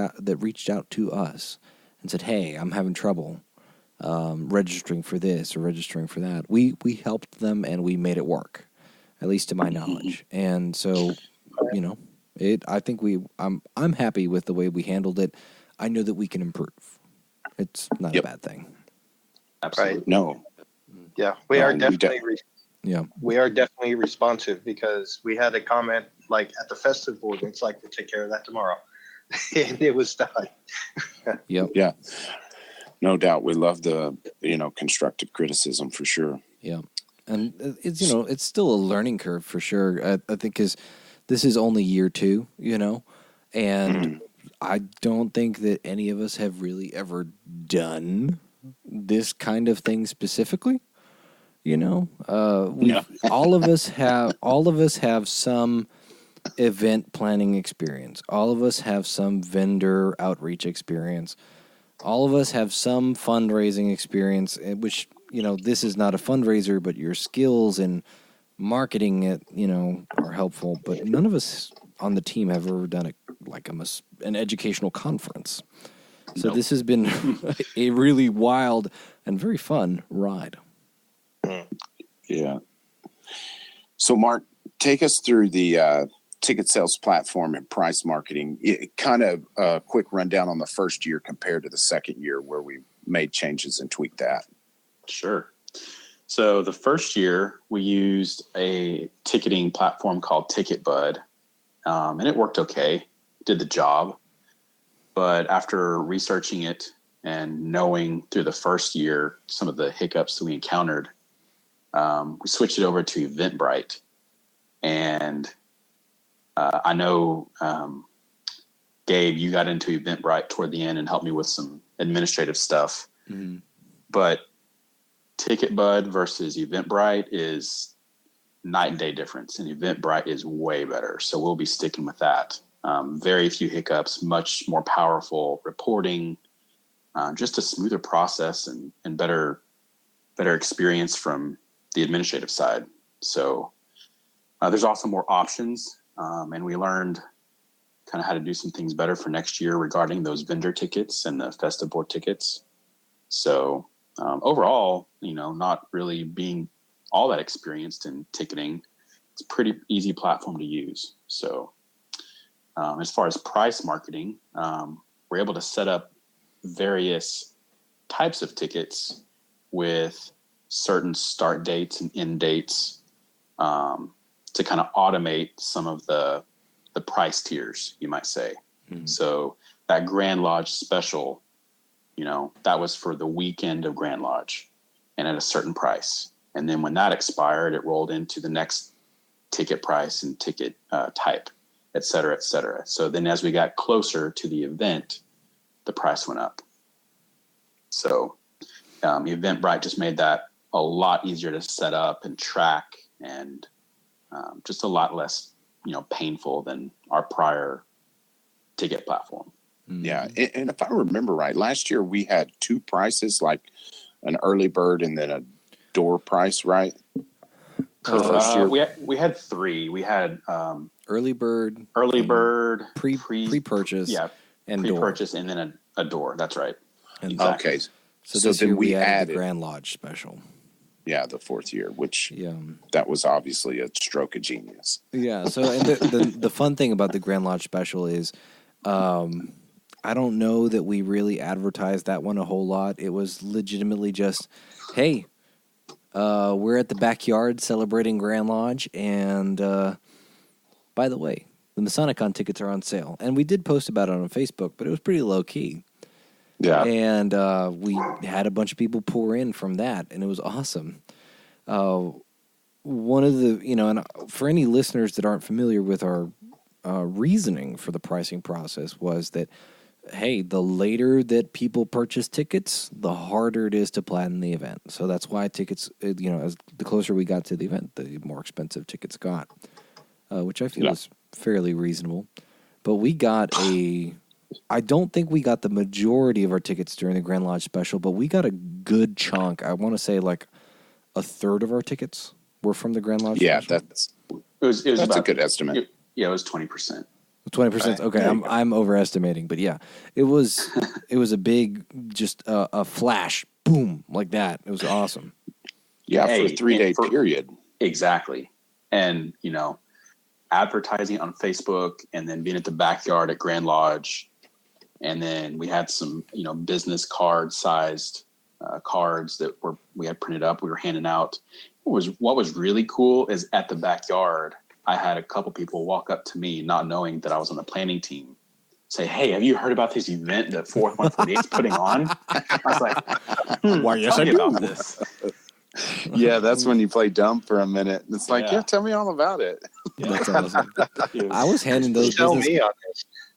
out to us and said, hey, I'm having trouble registering for this or registering for that, we helped them and we made it work, at least to my knowledge. And so, I think I'm happy with the way we handled it. I know that we can improve. It's not a bad thing. Absolutely. Right. No. Yeah, we are definitely we are definitely responsive, because we had a comment like at the festive board, it's like, we'll take care of that tomorrow. And it was done. Yep. Yeah. No doubt. We love the, constructive criticism for sure. Yeah. And it's, it's still a learning curve for sure. I think because this is only year 2, and I don't think that any of us have really ever done this kind of thing specifically. All of us have some event planning experience. All of us have some vendor outreach experience. All of us have some fundraising experience, which, this is not a fundraiser, but your skills in marketing it, are helpful. But none of us on the team have ever done an educational conference. So this has been a really wild and very fun ride. Yeah. So, Mark, take us through the ticket sales platform and price marketing. Kind of a quick rundown on the first year compared to the second year where we made changes and tweaked that. Sure. So the first year we used a ticketing platform called TicketBud, and it worked okay, did the job. But after researching it and knowing through the first year some of the hiccups that we encountered, we switched it over to Eventbrite. And I know, Gabe, you got into Eventbrite toward the end and helped me with some administrative stuff. Mm-hmm. But TicketBud versus Eventbrite is night and day difference, and Eventbrite is way better. So we'll be sticking with that. Very few hiccups, much more powerful reporting, just a smoother process and better experience from the administrative side. So there's also more options, and we learned kind of how to do some things better for next year regarding those vendor tickets and the festive board tickets. So overall, not really being all that experienced in ticketing, it's a pretty easy platform to use. So as far as price marketing, we're able to set up various types of tickets with certain start dates and end dates to kind of automate some of the price tiers, you might say. Mm-hmm. So that Grand Lodge special, that was for the weekend of Grand Lodge and at a certain price. And then when that expired, it rolled into the next ticket price and ticket type, et cetera, et cetera. So then as we got closer to the event, the price went up. So Eventbrite just made that a lot easier to set up and track, and just a lot less, painful than our prior ticket platform. Yeah. And if I remember right, last year we had two prices, like an early bird and then a door price, right? First year. We had three. We had early bird, pre-purchase, and pre-purchase, door. and then a door. That's right. Exactly. Okay. So this year we added the Grand Lodge special. Yeah, the fourth year, which that was obviously a stroke of genius. Yeah. So and the fun thing about the Grand Lodge special is, I don't know that we really advertised that one a whole lot. It was legitimately just, hey, we're at the backyard celebrating Grand Lodge, and by the way, the MasoniCon tickets are on sale. And we did post about it on Facebook, but it was pretty low key. Yeah. And we had a bunch of people pour in from that, and it was awesome. One of the, and for any listeners that aren't familiar with our reasoning for the pricing process was that, hey, the later that people purchase tickets, the harder it is to plan the event. So that's why tickets, as the closer we got to the event, the more expensive tickets got, which I feel is fairly reasonable. But we got I don't think we got the majority of our tickets during the Grand Lodge special, but we got a good chunk. I want to say like a third of our tickets were from the Grand Lodge special. Yeah, that's a good estimate. It was 20%. 20%. Okay, I'm overestimating, but yeah, it was a big, just a flash, boom, like that. It was awesome. Yeah, for a 3-day period. Exactly, and advertising on Facebook, and then being at the backyard at Grand Lodge, and then we had some business card sized cards that we had printed up. We were handing out. What was really cool is at the backyard, I had a couple people walk up to me, not knowing that I was on the planning team, say, "Hey, have you heard about this event that Fourth 148 is putting on?" I was like, "Why, yes, I do." About this. Yeah, that's when you play dumb for a minute. It's like, tell me all about it. Yeah. That's awesome. I was handing those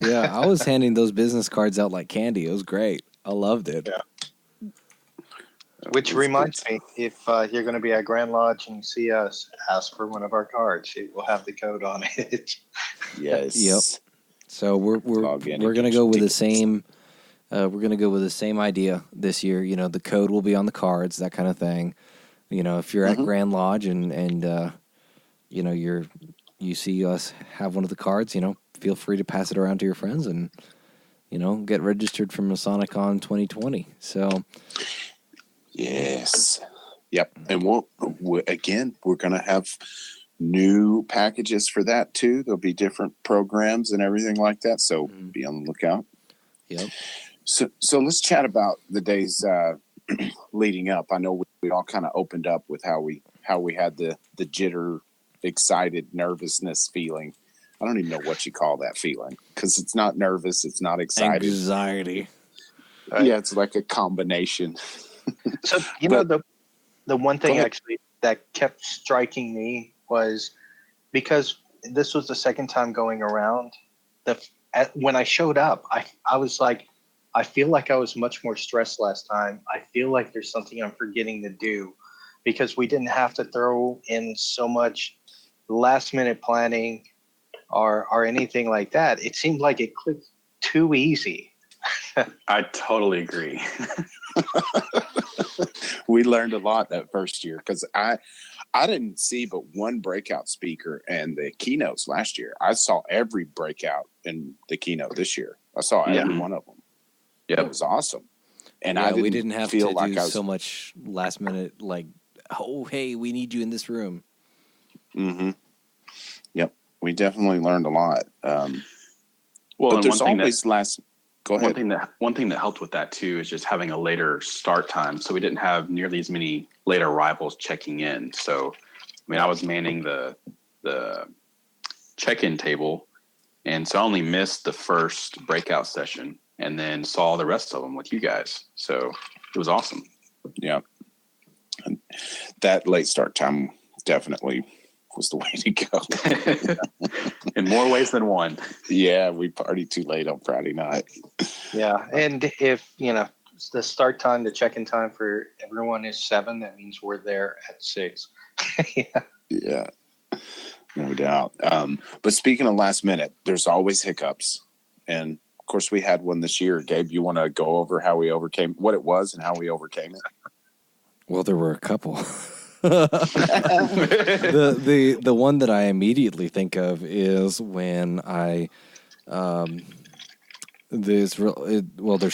I was handing those business cards out like candy. It was great. I loved it. Yeah. Which reminds me, if you're going to be at Grand Lodge and you see us, ask for one of our cards. It will have the code on it. Yes. Yep. So we're going to go with the same. We're going to go with the same idea this year. The code will be on the cards, that kind of thing. If you're at Grand Lodge and you see us have one of the cards, feel free to pass it around to your friends and get registered for MasoniCon 2020. So. Yes. Yep. And we're going to have new packages for that too. There'll be different programs and everything like that. So be on the lookout. Yep. So let's chat about the days leading up. I know we all kind of opened up with how we had the jitter, excited nervousness feeling. I don't even know what you call that feeling, because it's not nervous. It's not excited. Anxiety. Yeah. It's like a combination. So, the one thing actually that kept striking me was, because this was the second time going around, when I showed up, I was like, I feel like I was much more stressed last time. I feel like there's something I'm forgetting to do, because we didn't have to throw in so much last minute planning or anything like that. It seemed like it clicked too easy. I totally agree. We learned a lot that first year, because I didn't see but one breakout speaker in the keynotes last year. I saw every breakout in the keynote this year. I saw every one of them. Yeah, it was awesome. And we didn't have to do so much last minute, like, oh, hey, we need you in this room. Mm-hmm. Yep, we definitely learned a lot. But there's always Go ahead. One thing that helped with that too is just having a later start time, so we didn't have nearly as many late arrivals checking in. So, I was manning the check-in table, and so I only missed the first breakout session, and then saw the rest of them with you guys. So it was awesome. Yeah, and that late start time definitely was the way to go. In more ways than one. Yeah, we partied too late on Friday night. Yeah, and if the start time, the check-in time for everyone is 7. That means we're there at 6. Yeah. Yeah, no doubt. But speaking of last minute, there's always hiccups. And of course we had one this year. Gabe, you want to go over how we overcame what it was and how we overcame it? Well, there were a couple. The one that I immediately think of is when I there's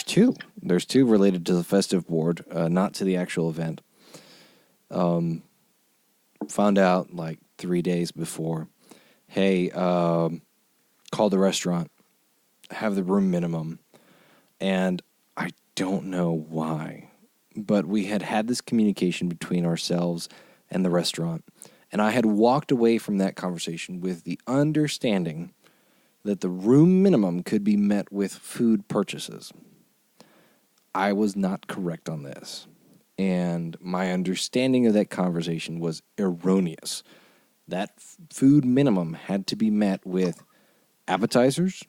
two. There's two related to the festive board, not to the actual event. Found out like 3 days before. Hey, call the restaurant, have the room minimum, and I don't know why, but we had this communication between ourselves and the restaurant, and I had walked away from that conversation with the understanding that the room minimum could be met with food purchases. I was not correct on this, and my understanding of that conversation was erroneous. That food minimum had to be met with appetizers,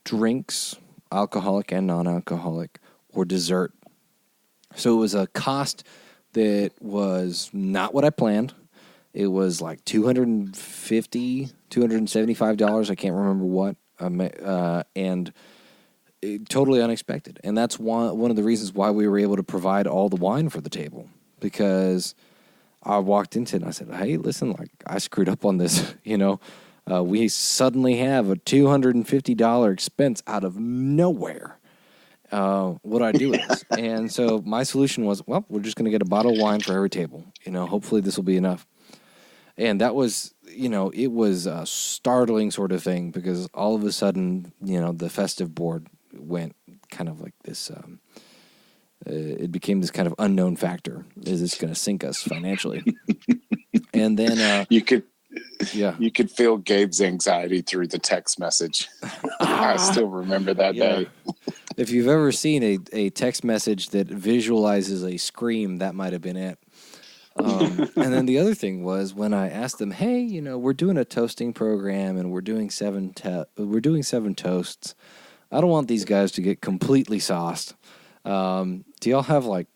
drinks, alcoholic and non-alcoholic, or dessert. So it was a cost that was not what I planned. It was like $250, $275. I can't remember what, and totally unexpected. And that's one of the reasons why we were able to provide all the wine for the table, because I walked into it and I said, "Hey, listen, like I screwed up on this. We suddenly have a $250 expense out of nowhere. What do I do with this?" And so my solution was, well, we're just going to get a bottle of wine for every table. Hopefully this will be enough. And that was, it was a startling sort of thing, because all of a sudden, the festive board went kind of like this. It became this kind of unknown factor. Is this going to sink us financially? And then you could feel Gabe's anxiety through the text message. I still remember that day. If you've ever seen a text message that visualizes a scream, that might have been it. And then the other thing was when I asked them, "Hey, we're doing a toasting program and we're doing 7 toasts. I don't want these guys to get completely sauced. Do y'all have like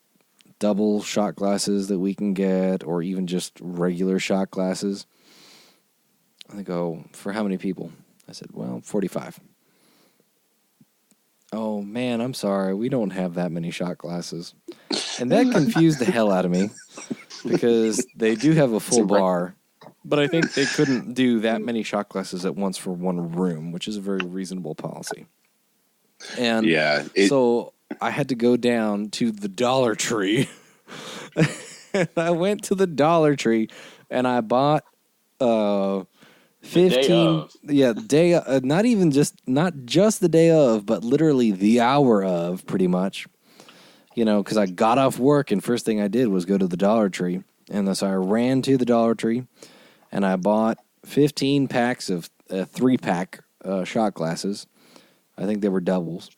double shot glasses that we can get, or even just regular shot glasses?" They go, "For how many people?" I said, "Well, 45. "Oh, man, I'm sorry. We don't have that many shot glasses." And that confused the hell out of me, because they do have a full bar, but I think they couldn't do that many shot glasses at once for one room, which is a very reasonable policy. And so I had to go down to the Dollar Tree. And I went to the Dollar Tree and I bought 15 not just the day of, but literally the hour of, pretty much, because I got off work and first thing I did was go to the Dollar Tree. And so I ran to the Dollar Tree and I bought 15 packs of 3-pack shot glasses. I think they were doubles.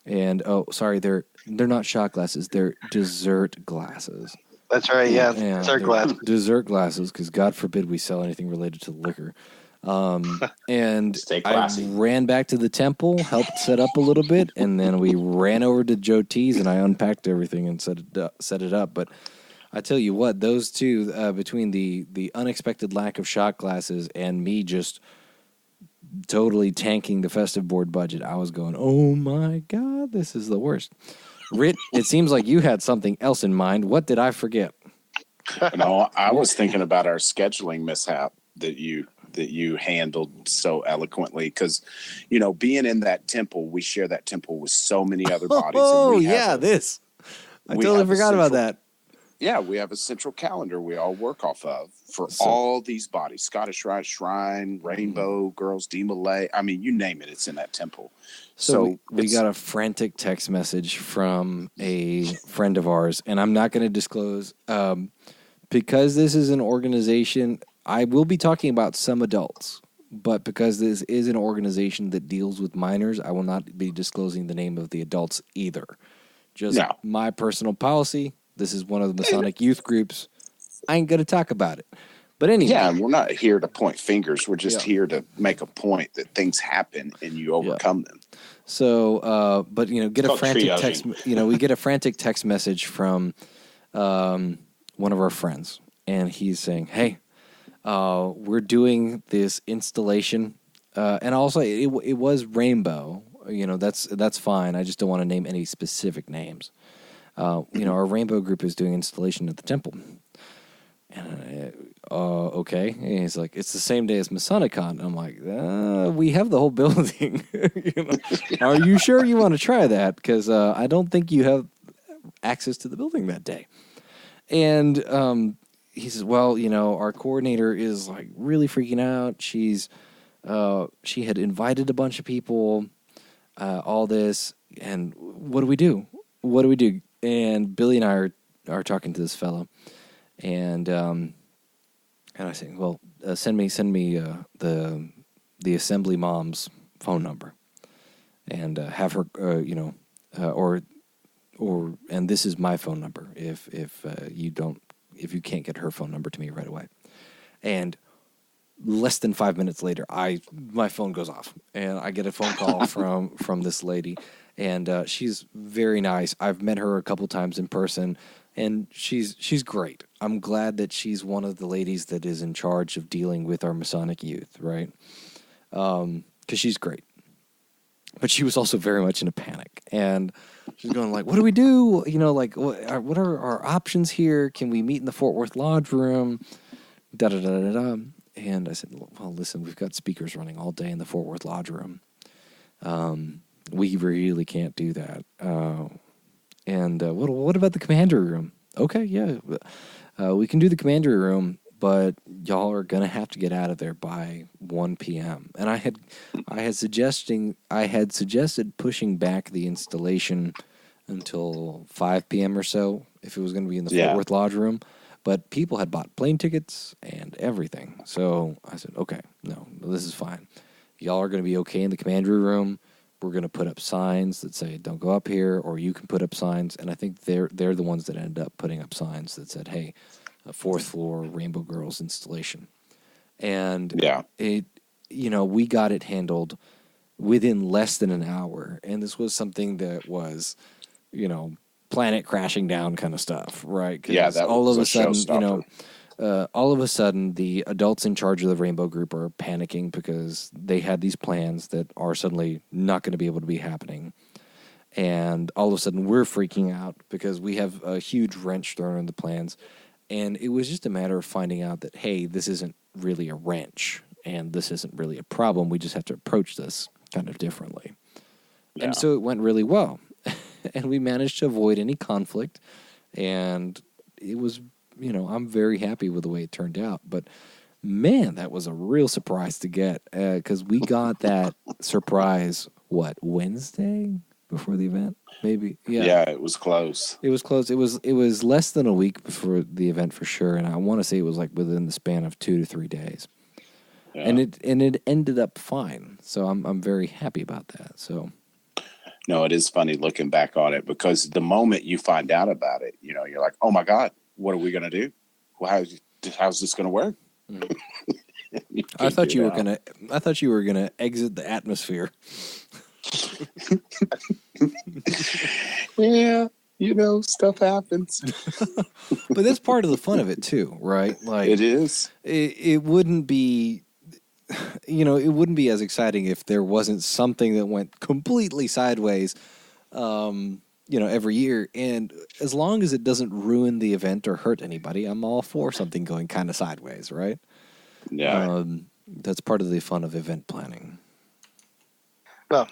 And they're not shot glasses, they're dessert glasses. That's right, yeah dessert glasses. Dessert glasses, because God forbid we sell anything related to liquor. And I ran back to the temple, helped set up a little bit, and then we ran over to Joe T's and I unpacked everything and set it up. But I tell you what, those two, between the unexpected lack of shot glasses and me just totally tanking the festive board budget, I was going, "Oh my God, this is the worst." Rhit, it seems like you had something else in mind. What did I forget? No, I was thinking about our scheduling mishap that you handled so eloquently, because being in that temple, we share that temple with so many other bodies. I totally forgot about that. Yeah, we have a central calendar we all work off of for all these bodies: Scottish Rite Shrine, Rainbow Girls, D. Malay. I mean, you name it, it's in that temple. So we got a frantic text message from a friend of ours, and I'm not going to disclose, because this is an organization. I will be talking about some adults, but because this is an organization that deals with minors, I will not be disclosing the name of the adults either. Just my personal policy. This is one of the Masonic youth groups. I ain't going to talk about it. But anyway. Yeah, we're not here to point fingers. We're just here to make a point that things happen and you overcome them. So, but, get a frantic triaging. text, we get a frantic text message from one of our friends. And he's saying, hey, we're doing this installation. And also, it was rainbow. That's fine. I just don't want to name any specific names. Our rainbow group is doing installation at the temple. And okay. And he's like, it's the same day as MasoniCon. And I'm like, we have the whole building. Are you sure you want to try that? Because I don't think you have access to the building that day. And he says, well, our coordinator is like really freaking out. She had invited a bunch of people, all this, and what do we do? What do we do? And Billy and I are talking to this fellow. And I say, well, send me the assembly mom's phone number, and have her, and this is my phone number if you can't get her phone number to me right away. And less than 5 minutes later, my phone goes off, and I get a phone call from this lady, and she's very nice. I've met her a couple times in person. And she's great. I'm glad that she's one of the ladies that is in charge of dealing with our Masonic youth, right? Because she's great. But she was also very much in a panic. And she's going like, what do we do? What are our options here? Can we meet in the Fort Worth Lodge room? Da-da-da-da-da. And I said, well, listen, we've got speakers running all day in the Fort Worth Lodge room. We really can't do that. And what about the commander room? Okay, yeah, we can do the commander room, but y'all are gonna have to get out of there by 1 p.m. And I had suggested pushing back the installation until 5 p.m. or so if it was going to be in the Fort Worth Lodge room. But people had bought plane tickets and everything, so I said, okay, no, this is fine. Y'all are going to be okay in the commander room. We're going to put up signs that say, don't go up here, or you can put up signs. And I think they're the ones that ended up putting up signs that said, hey, a 4th floor Rainbow Girls installation. And we got it handled within less than an hour. And this was something that was, planet crashing down kind of stuff, right? Yeah, that all was of a a sudden, showstopper. all of a sudden, the adults in charge of the Rainbow Group are panicking because they had these plans that are suddenly not going to be able to be happening. And all of a sudden, we're freaking out because we have a huge wrench thrown in the plans. And it was just a matter of finding out that, hey, this isn't really a wrench, and this isn't really a problem. We just have to approach this kind of differently. Yeah. And so it went really well. And we managed to avoid any conflict. And it was... I'm very happy with the way it turned out. But, man, that was a real surprise to get. Because we got that surprise, Wednesday before the event? Maybe. Yeah, it was close. It was close. It was less than a week before the event for sure. And I want to say it was like within the span of 2 to 3 days. Yeah. And it ended up fine. So I'm very happy about that. So... No, it is funny looking back on it because the moment you find out about it, you're like, oh, my God. What are we going to do? Well, how's this going to work? I thought you were going to exit the atmosphere. Yeah, stuff happens. But that's part of the fun of it too, right? Like it is. It wouldn't be it wouldn't be as exciting if there wasn't something that went completely sideways. Every year. And as long as it doesn't ruin the event or hurt anybody, I'm all for something going kind of sideways, right? Yeah. That's part of the fun of event planning. Well,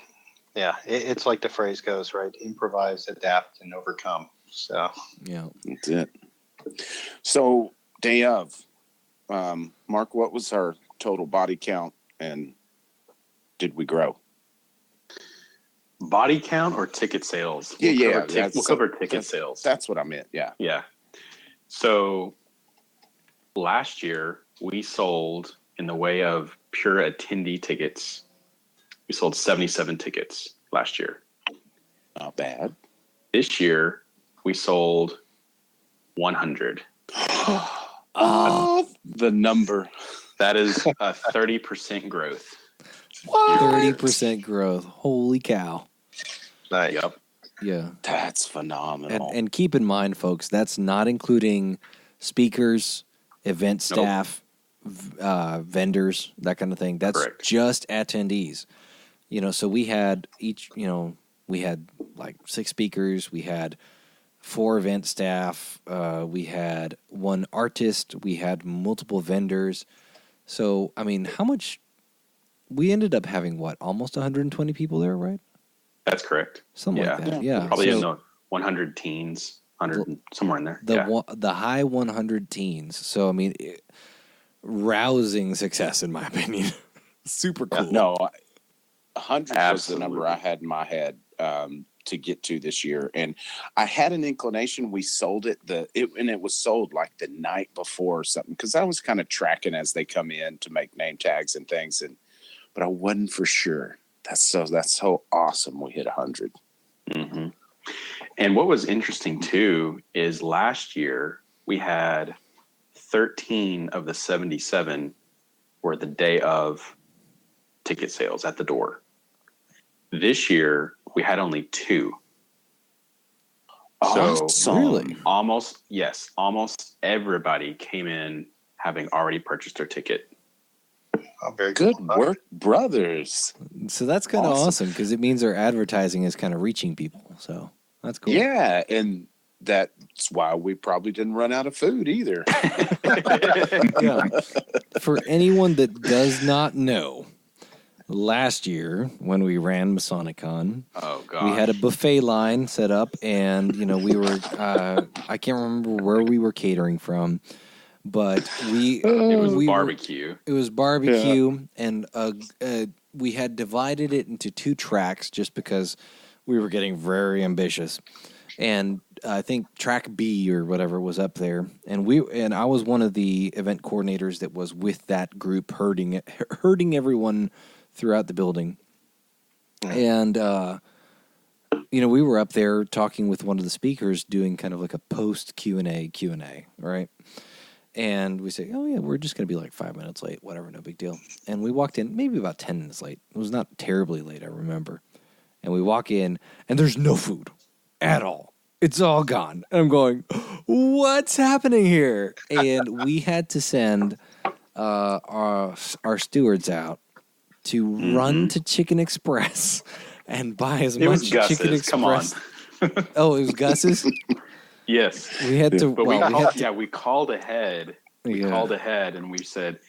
yeah, it's like the phrase goes, right? Improvise, adapt, and overcome. So, yeah. That's it. So, day of, Mark, what was our total body count and did we grow? Body count or ticket sales? We'll cover ticket sales. That's what I meant. Yeah. Yeah. So last year we sold, in the way of pure attendee tickets, we sold 77 tickets last year. Not bad. This year we sold 100. The number. That is a 30% growth. 30% growth. Holy cow. Nice. Yep. Yeah. That's phenomenal. And keep in mind, folks, that's not including speakers, event staff, vendors, that kind of thing. That's Correct. just attendees. So we had we had like 6 speakers. We had 4 event staff. We had 1 artist. We had multiple vendors. So, I mean, how much... We ended up having, almost 120 people there, right? That's correct. Something like that, yeah. Probably in the 100 teens, 100, somewhere in there. The high 100 teens. So, I mean, rousing success, in my opinion. Super cool. No, 100 was Absolutely. the number I had in my head to get to this year. And I had an inclination we sold it, and it was sold like the night before or something, because I was kind of tracking as they come in to make name tags and things, but I wasn't for sure. That's so awesome. We hit 100. Mm-hmm. And what was interesting too is last year we had 13 of the 77 were the day of ticket sales at the door. This year we had only 2. Awesome. So really? Almost everybody came in having already purchased their ticket. Oh, very Good cool. work, brothers. So that's kind of awesome because it means our advertising is kind of reaching people. So that's cool. Yeah, and that's why we probably didn't run out of food either. Yeah. For anyone that does not know, last year when we ran MasoniCon, we had a buffet line set up, and we were I can't remember where we were catering from, but it was barbecue. It was barbecue, and we had divided it into 2 tracks just because we were getting very ambitious. And I think track B or whatever was up there, and I was one of the event coordinators that was with that group herding everyone throughout the building. And we were up there talking with one of the speakers, doing kind of like a post Q&A, right? And we say, oh yeah, we're just going to be like 5 minutes late, whatever, no big deal. And we walked in maybe about 10 minutes late. It was not terribly late, I remember. And we walk in, and there's no food at all. It's all gone. And I'm going, what's happening here? And we had to send our stewards out to run to Chicken Express and buy as much Chicken Express. Come on. Oh, it was Gus's? Yes. We had to. But we called ahead. We called ahead and we said,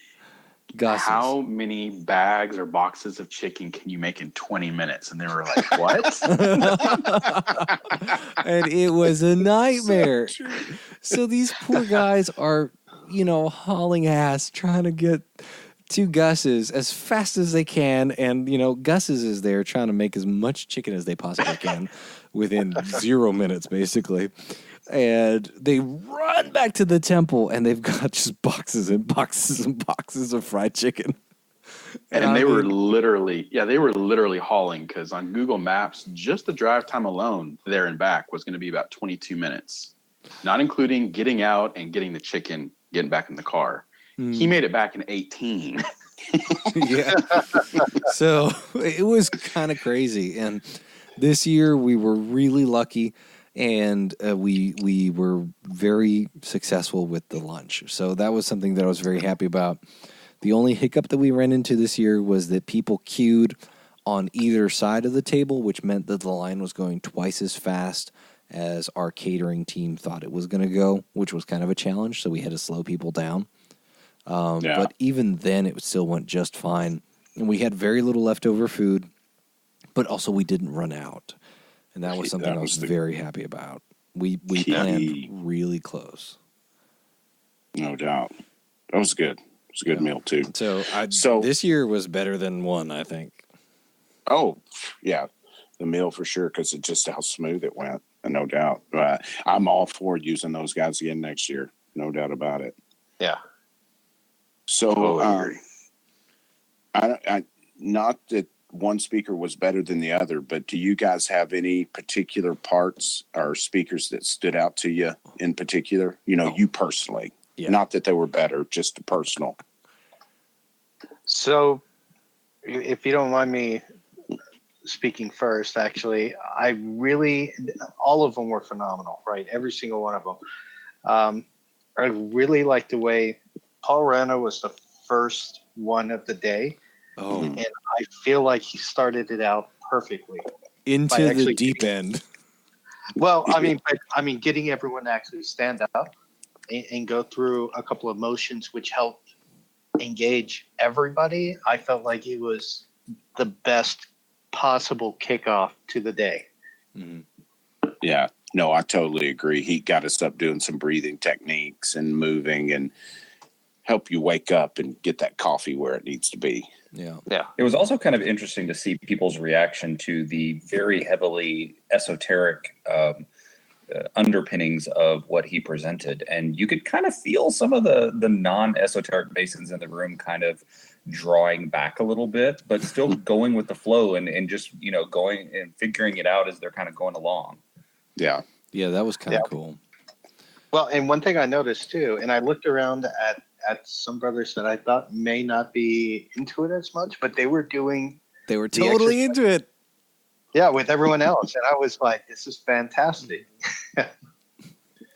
Gus's. How many bags or boxes of chicken can you make in 20 minutes? And they were like, what? And it was a nightmare. So these poor guys are, hauling ass trying to get to Gus's as fast as they can. And, Gus's is there trying to make as much chicken as they possibly can within 0 minutes, basically. And they run back to the temple, and they've got just boxes and boxes and boxes of fried chicken. And they were literally hauling, because on Google Maps, just the drive time alone there and back was going to be about 22 minutes, not including getting out and getting the chicken, getting back in the car. He made it back in 18. Yeah. So it was kind of crazy. And this year we were really lucky. And we were very successful with the lunch. So that was something that I was very happy about. The only hiccup that we ran into this year was that people queued on either side of the table, which meant that the line was going twice as fast as our catering team thought it was going to go, which was kind of a challenge. So we had to slow people down. But even then, it still went just fine. And we had very little leftover food, but also we didn't run out. And that was something I was very happy about. We planned really close. No doubt. That was good. It was a good meal, too. So this year was better than one, I think. Oh, yeah. The meal for sure, because it's just how smooth it went. No doubt. I'm all for using those guys again next year. No doubt about it. Yeah. So, I not that one speaker was better than the other, but do you guys have any particular parts or speakers that stood out to you in particular? You personally. Yeah. Not that they were better, just personal. So, if you don't mind me speaking first, actually, all of them were phenomenal, right? Every single one of them. I really liked the way Paul Rana was the first one of the day. Oh, And I feel like he started it out perfectly. into the deep end. Well, I mean, getting everyone to actually stand up and go through a couple of motions, which helped engage everybody. I felt like it was the best possible kickoff to the day. Mm-hmm. Yeah, no, I totally agree. He got us up doing some breathing techniques and moving and help you wake up and get that coffee where it needs to be. Yeah. It was also kind of interesting to see people's reaction to the very heavily esoteric underpinnings of what he presented. And you could kind of feel some of the non-esoteric Masons in the room kind of drawing back a little bit, but still going with the flow and just, going and figuring it out as they're kind of going along. Yeah. Yeah, that was kind of cool. Well, and one thing I noticed too, and I looked around at some brothers that I thought may not be into it as much, but they were totally into it. Yeah, with everyone else. And I was like, this is fantastic.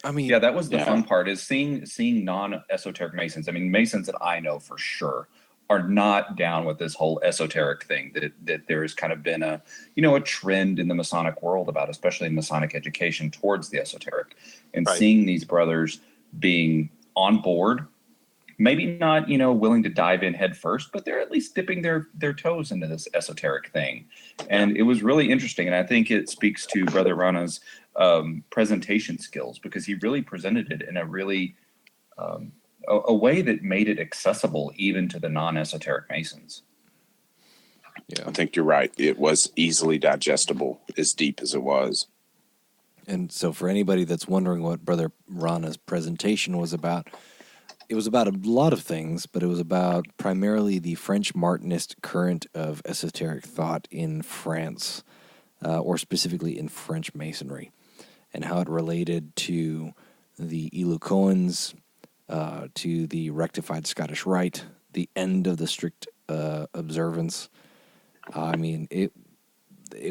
I mean, yeah, that was the fun part, is seeing non-esoteric Masons. I mean, Masons that I know for sure are not down with this whole esoteric thing that there has kind of been a trend in the Masonic world about, especially in Masonic education, towards the esoteric. And seeing these brothers being on board, maybe not, willing to dive in head first, but they're at least dipping their toes into this esoteric thing. And it was really interesting. And I think it speaks to Brother Rana's presentation skills, because he really presented it in a really a way that made it accessible even to the non-esoteric Masons. Yeah, I think you're right. It was easily digestible, as deep as it was. And so for anybody that's wondering what Brother Rana's presentation was about, it was about a lot of things, but it was about primarily the French Martinist current of esoteric thought in France, or specifically in French Masonry, and how it related to the Ilukoans, to the rectified Scottish Rite, the end of the strict observance. I mean, it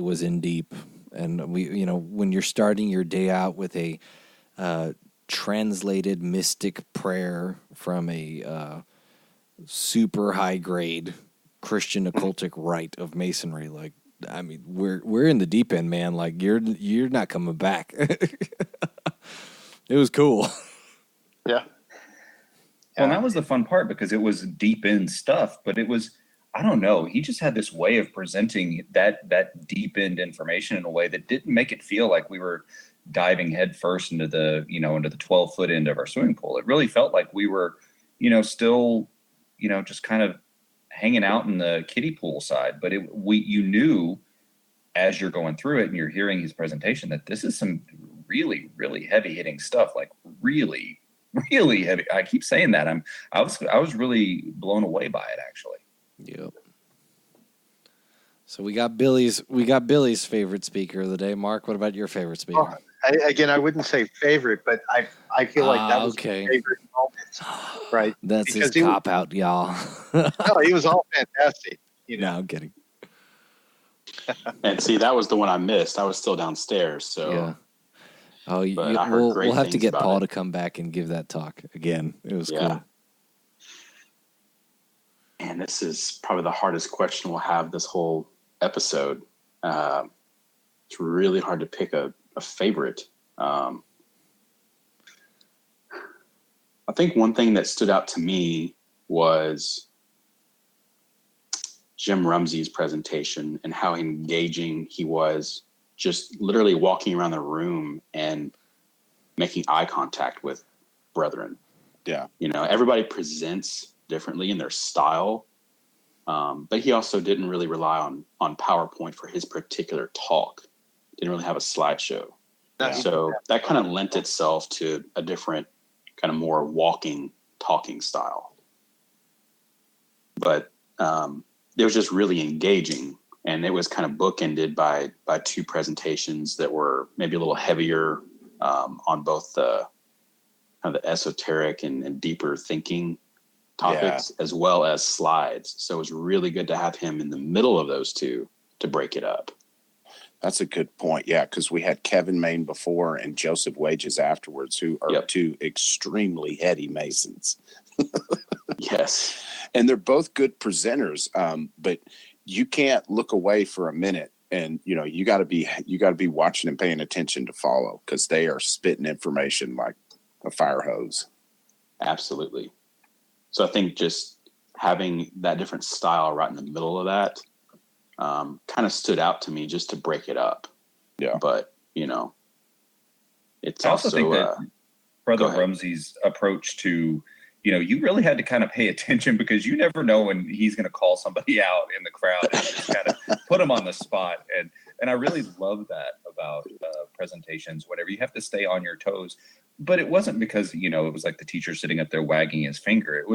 was in deep, and we, when you're starting your day out with a translated mystic prayer from a super high grade Christian occultic rite of Masonry, like, I mean, we're in the deep end, man. Like, you're not coming back. It was cool. Yeah. Well, and that was the fun part, because it was deep end stuff, but it was, I don't know, he just had this way of presenting that deep end information in a way that didn't make it feel like we were diving head first into the 12-foot end of our swimming pool. It really felt like we were, still, just kind of hanging out in the kiddie pool side. But you knew as you're going through it and you're hearing his presentation that this is some really, really heavy hitting stuff, like really, really heavy. I keep saying that. I was really blown away by it, actually. Yep. So we got Billy's favorite speaker of the day. Mark, what about your favorite speaker? Well, I wouldn't say favorite, but I feel like that was okay. my favorite moment, right? That's Because his cop out, y'all. No, he was all fantastic. No, I'm kidding. And see, that was the one I missed. I was still downstairs, so. Yeah. Oh, we'll have to get Paul to come back and give that talk again. It was cool. And this is probably the hardest question we'll have this whole episode. It's really hard to pick a favorite. I think one thing that stood out to me was Jim Rumsey's presentation and how engaging he was, just literally walking around the room and making eye contact with brethren. Yeah. Everybody presents differently in their style. But he also didn't really rely on PowerPoint for his particular talk. Didn't really have a slideshow. Yeah. So that kind of lent itself to a different kind of more walking, talking style. But it was just really engaging. And it was kind of bookended by two presentations that were maybe a little heavier on both the kind of the esoteric and deeper thinking topics, as well as slides. So it was really good to have him in the middle of those two to break it up. That's a good point. Yeah, because we had Kevin Main before and Joseph Wages afterwards, who are two extremely heady Masons. Yes. And they're both good presenters, but you can't look away for a minute. And, you got to be watching and paying attention to follow, because they are spitting information like a fire hose. Absolutely. So I think just having that different style right in the middle of that kind of stood out to me, just to break it up. Yeah. But, it's I also think that Brother go ahead. Rumsey's approach to, you really had to kind of pay attention, because you never know when he's going to call somebody out in the crowd and just kind of put them on the spot. And I really love that about presentations, whenever you have to stay on your toes. But it wasn't because, it was like the teacher sitting up there wagging his finger. It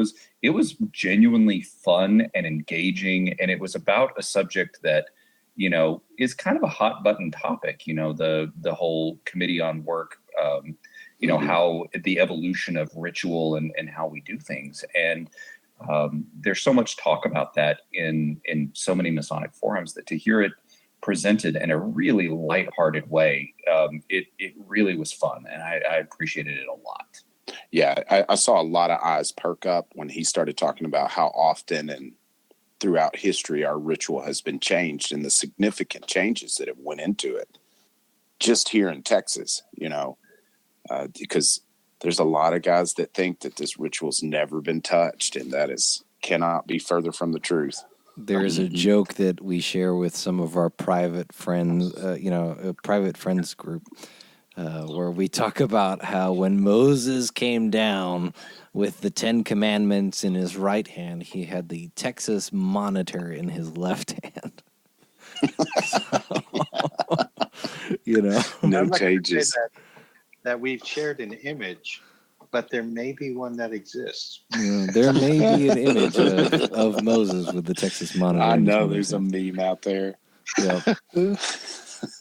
was genuinely fun and engaging. And it was about a subject that, is kind of a hot button topic, the whole committee on work, how the evolution of ritual and how we do things. And there's so much talk about that in so many Masonic forums, that to hear it presented in a really lighthearted way, it really was fun, and I appreciated it a lot. Yeah, I saw a lot of eyes perk up when he started talking about how often and throughout history our ritual has been changed, and the significant changes that have went into it just here in Texas, because there's a lot of guys that think that this ritual's never been touched, and that cannot be further from the truth. There's a joke that we share with some of our private friends, a private friends group, where we talk about how when Moses came down with the 10 Commandments in his right hand, he had the Texas Monitor in his left hand. No changes. That we've shared an image, but there may be one that exists. Yeah, there may be an image of Moses with the Texas Monitor. I know there's a meme out there. Yeah.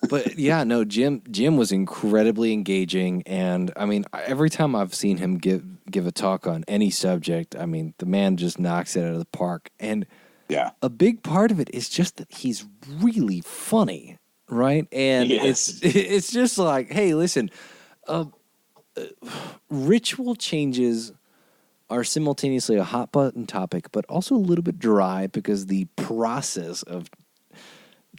But yeah, no, Jim was incredibly engaging, and I mean, every time I've seen him give a talk on any subject, I mean, the man just knocks it out of the park. And yeah, a big part of it is just that he's really funny, right? And it's just like, hey, listen, ritual changes are simultaneously a hot button topic, but also a little bit dry, because the process of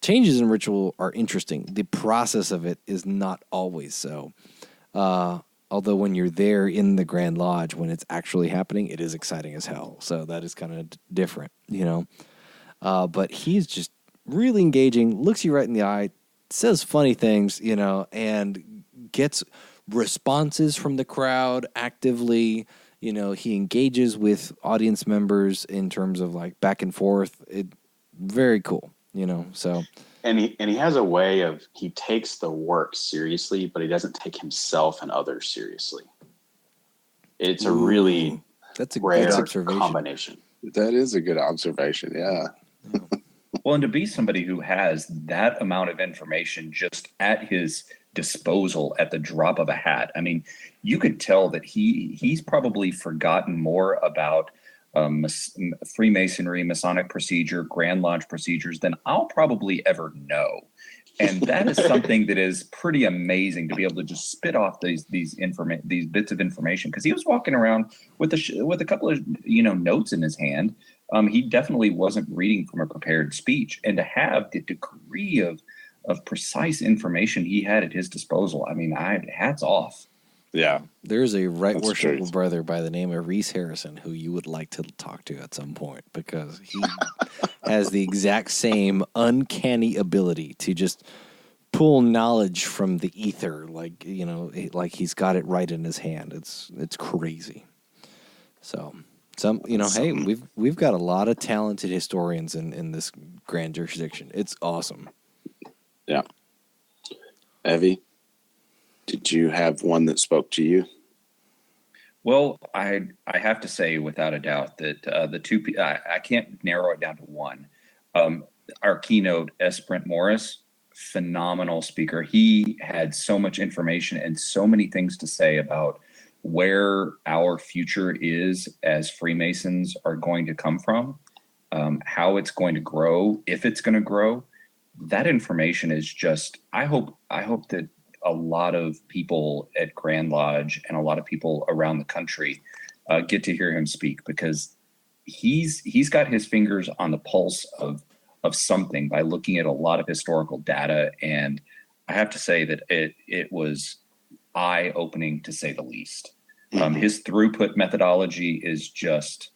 changes in ritual are interesting. The process of it is not always so. Although when you're there in the Grand Lodge, when it's actually happening, it is exciting as hell. So that is kind of different, But he's just really engaging, looks you right in the eye, says funny things, and gets responses from the crowd actively. He engages with audience members in terms of like back and forth. Very cool. So. And he has a way of, he takes the work seriously, but he doesn't take himself and others seriously. It's a really rare combination. That is a good observation. Yeah. Well, and to be somebody who has that amount of information just at his disposal at the drop of a hat, I mean, you could tell that he's probably forgotten more about Freemasonry, Masonic procedure, Grand Lodge procedures than I'll probably ever know. And that is something that is pretty amazing, to be able to just spit off these bits of information, because he was walking around with a couple of notes in his hand. He definitely wasn't reading from a prepared speech, and to have the degree of precise information he had at his disposal, I mean, hats off. Yeah. There's a right worshipful brother by the name of Reese Harrison who you would like to talk to at some point, because he has the exact same uncanny ability to just pull knowledge from the ether, like he's got it right in his hand. It's crazy. So hey, we've got a lot of talented historians in this grand jurisdiction. It's awesome. Yeah. Evve, did you have one that spoke to you? Well, I have to say, without a doubt, that the two, I can't narrow it down to one. Our keynote, S. Brent Morris, phenomenal speaker. He had so much information and so many things to say about where our future is as Freemasons are going to come from, how it's going to grow, if it's going to grow. That information is just, I hope that a lot of people at Grand Lodge and a lot of people around the country get to hear him speak, because he's got his fingers on the pulse of something by looking at a lot of historical data. And I have to say that it was eye-opening, to say the least. His throughput methodology is just,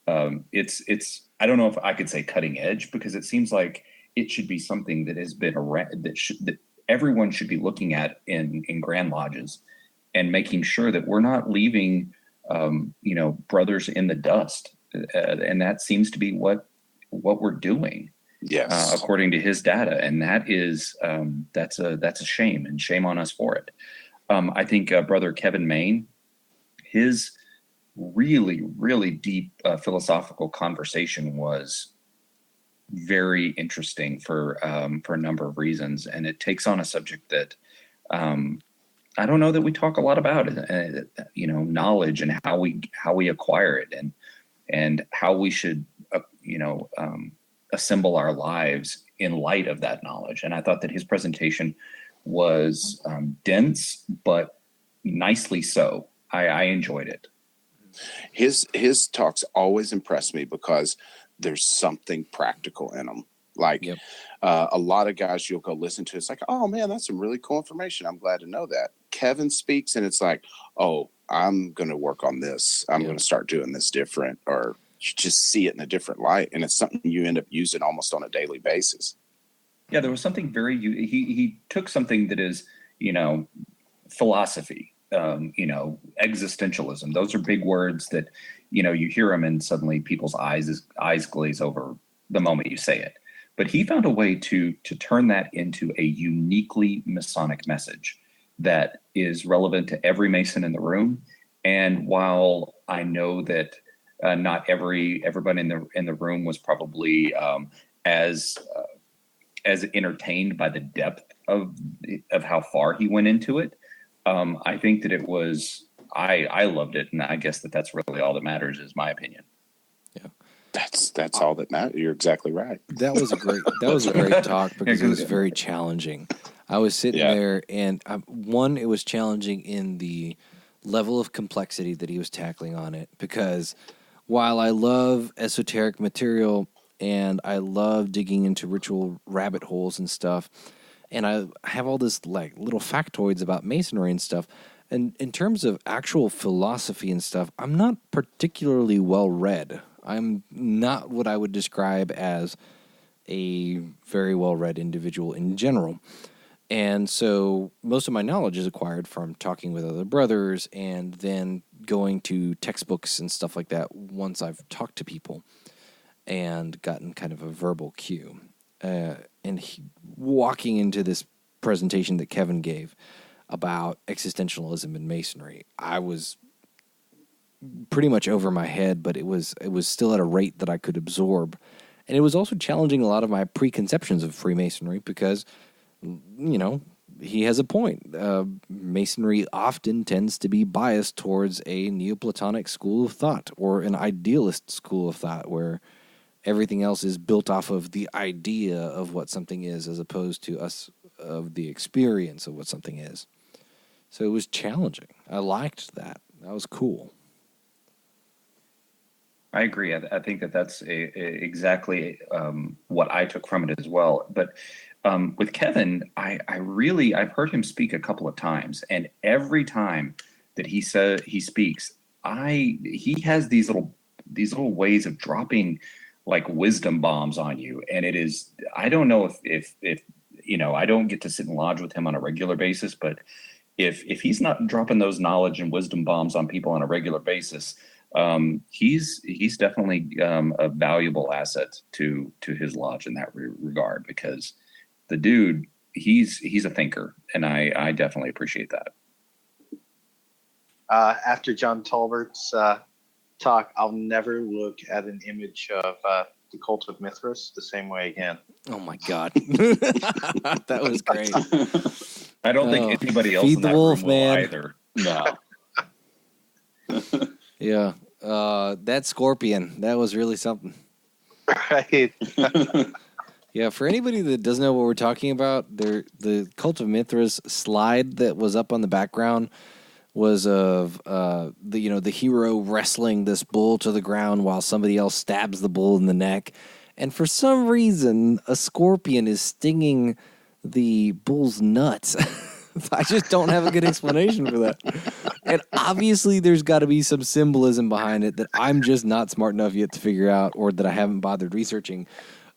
it's I don't know if I could say cutting edge, because it seems like it should be something that has been around, that everyone should be looking at in Grand Lodges, and making sure that we're not leaving, brothers in the dust. And that seems to be what we're doing. Yes. According to his data. And that is, that's a shame, and shame on us for it. I think Brother Kevin Main, his really, really deep philosophical conversation was very interesting for a number of reasons. And it takes on a subject that I don't know that we talk a lot about, knowledge and how we acquire it, and how we should, assemble our lives in light of that knowledge. And I thought that his presentation was dense, but nicely so. I enjoyed it. His talks always impress me because there's something practical in them. Like, Yep. A lot of guys you'll go listen to, it's like, oh man, that's some really cool information. I'm glad to know that. Kevin speaks and it's like, oh, I'm going to work on this. I'm going to start doing this different, or you just see it in a different light. And it's something you end up using almost on a daily basis. Yeah, there was something he took something that is, philosophy, existentialism. Those are big words that, you hear them and suddenly people's eyes glaze over the moment you say it. But he found a way to turn that into a uniquely Masonic message that is relevant to every Mason in the room. And while I know that not everybody in the room was probably as entertained by the depth of how far he went into it, I think that it was, I loved it, and I guess that's really all that matters, is my opinion. Yeah. That's all that matters. You're exactly right. That was a great talk, because it was very challenging. I was sitting there, and it was challenging in the level of complexity that he was tackling on it, because while I love esoteric material and I love digging into ritual rabbit holes and stuff, and I have all this like little factoids about Masonry and stuff, and in terms of actual philosophy and stuff, I'm not particularly well read. I'm not what I would describe as a very well-read individual in general. And so most of my knowledge is acquired from talking with other brothers and then going to textbooks and stuff like that once I've talked to people and gotten kind of a verbal cue. Walking into this presentation that Kevin gave about existentialism and Masonry, I was pretty much over my head, but it was still at a rate that I could absorb. And it was also challenging a lot of my preconceptions of Freemasonry, because, he has a point. Masonry often tends to be biased towards a Neoplatonic school of thought, or an idealist school of thought, where everything else is built off of the idea of what something is, as opposed to us of the experience of what something is. So it was challenging. I liked that. That was cool. I agree. I think that's exactly what I took from it as well. But with Kevin, I've heard him speak a couple of times, and every time that he speaks, he has these little ways of dropping like wisdom bombs on you, and it is, I don't know if I don't get to sit and lodge with him on a regular basis, but if he's not dropping those knowledge and wisdom bombs on people on a regular basis, he's definitely a valuable asset to his lodge in that regard, because the dude, he's a thinker, and I definitely appreciate that. After John Tolbert's talk, I'll never look at an image of the Cult of Mithras the same way again. Oh my God. That was great. I don't think anybody else feed in the that wolf, room will man. either. No. Yeah. That scorpion, that was really something. Right. Yeah, for anybody that doesn't know what we're talking about, the Cult of Mithras slide that was up on the background was of the hero wrestling this bull to the ground while somebody else stabs the bull in the neck. And for some reason, a scorpion is stinging the bull's nuts. I just don't have a good explanation for that. And obviously there's got to be some symbolism behind it that I'm just not smart enough yet to figure out, or that I haven't bothered researching.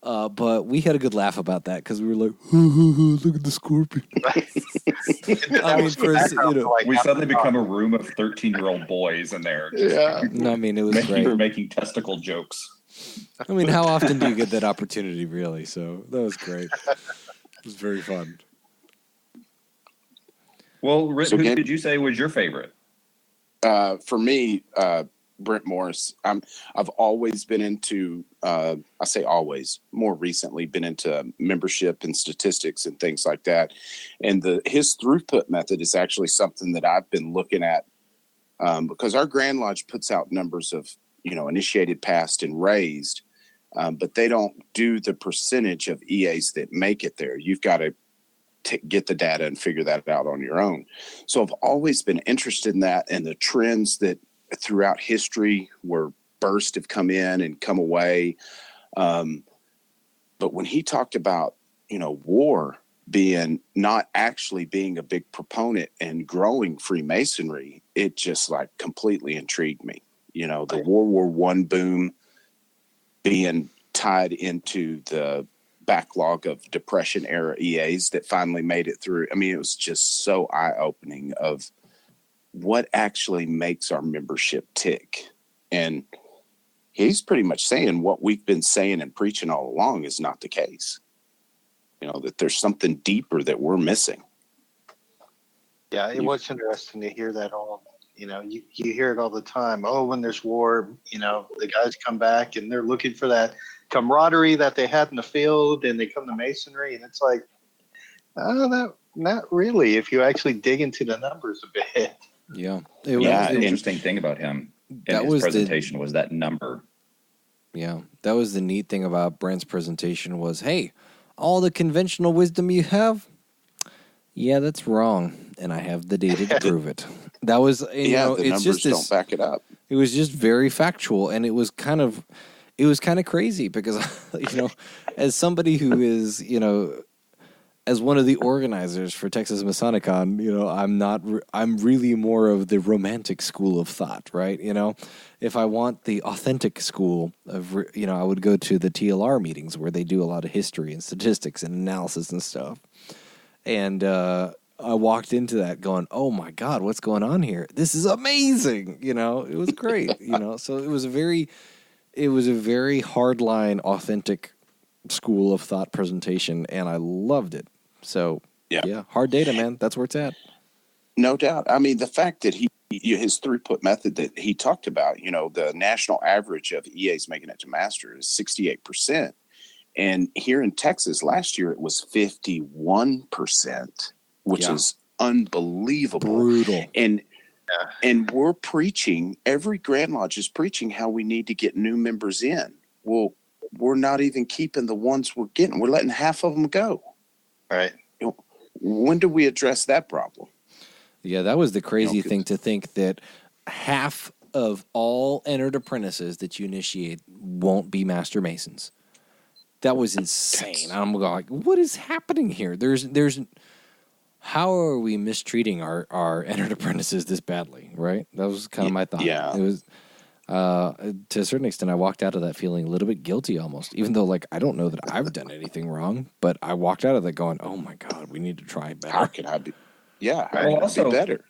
But we had a good laugh about that because we were like, look at the scorpion. I mean, we suddenly become a room of 13-year-old boys in there. Yeah. No, I mean, it was great. Making testicle jokes. I mean, how often do you get that opportunity, really? So that was great. It was very fun. Well, Rhit, who did you say was your favorite? For me, Brent Morris. I've always been into, I say always, more recently been into membership and statistics and things like that. And his throughput method is actually something that I've been looking at, because our Grand Lodge puts out numbers of, initiated, passed, and raised, but they don't do the percentage of EAs that make it there. You've got to get the data and figure that out on your own. So I've always been interested in that, and the trends that throughout history where bursts have come in and come away. But when he talked about, war not actually being a big proponent and growing Freemasonry, it just like completely intrigued me. The World War I boom being tied into the backlog of Depression era EAs that finally made it through. I mean, it was just so eye-opening of what actually makes our membership tick. And he's pretty much saying what we've been saying and preaching all along is not the case. That there's something deeper that we're missing. Yeah, it was interesting to hear that all. You hear it all the time. Oh, when there's war, the guys come back and they're looking for that camaraderie that they had in the field, and they come to Masonry, and it's like, not really. If you actually dig into the numbers a bit. Yeah, the interesting thing about him in his presentation was that number. Yeah, that was the neat thing about Brent's presentation was, hey, all the conventional wisdom you have, yeah, that's wrong, and I have the data to prove it. That was, the it's numbers just don't back it up. It was just very factual, and it was kind of crazy because, as somebody who is, as one of the organizers for Texas MasoniCon, I'm really more of the romantic school of thought, right? If I want the authentic school of, I would go to the TLR meetings where they do a lot of history and statistics and analysis and stuff. And I walked into that going, oh my God, what's going on here? This is amazing. It was great, so it was a very hardline, authentic school of thought presentation, and I loved it. So yeah, hard data, man. That's where it's at. No doubt. I mean, the fact that his throughput method that he talked about, the national average of EAs making it to master is 68%. And here in Texas last year, it was 51%, which is unbelievable. Brutal. And we're preaching, every Grand Lodge is preaching how we need to get new members in. Well, we're not even keeping the ones we're getting. We're letting half of them go. Right. When do we address that problem? Yeah, that was the crazy thing, to think that half of all entered apprentices that you initiate won't be Master Masons. That was insane. I'm like, what is happening here? How are we mistreating our entered apprentices this badly, right? That was kind of my thought. Yeah. It was, to a certain extent, I walked out of that feeling a little bit guilty almost, even though, I don't know that I've done anything wrong, but I walked out of that going, oh my God, we need to try better. How can I be? Yeah, how can I be better?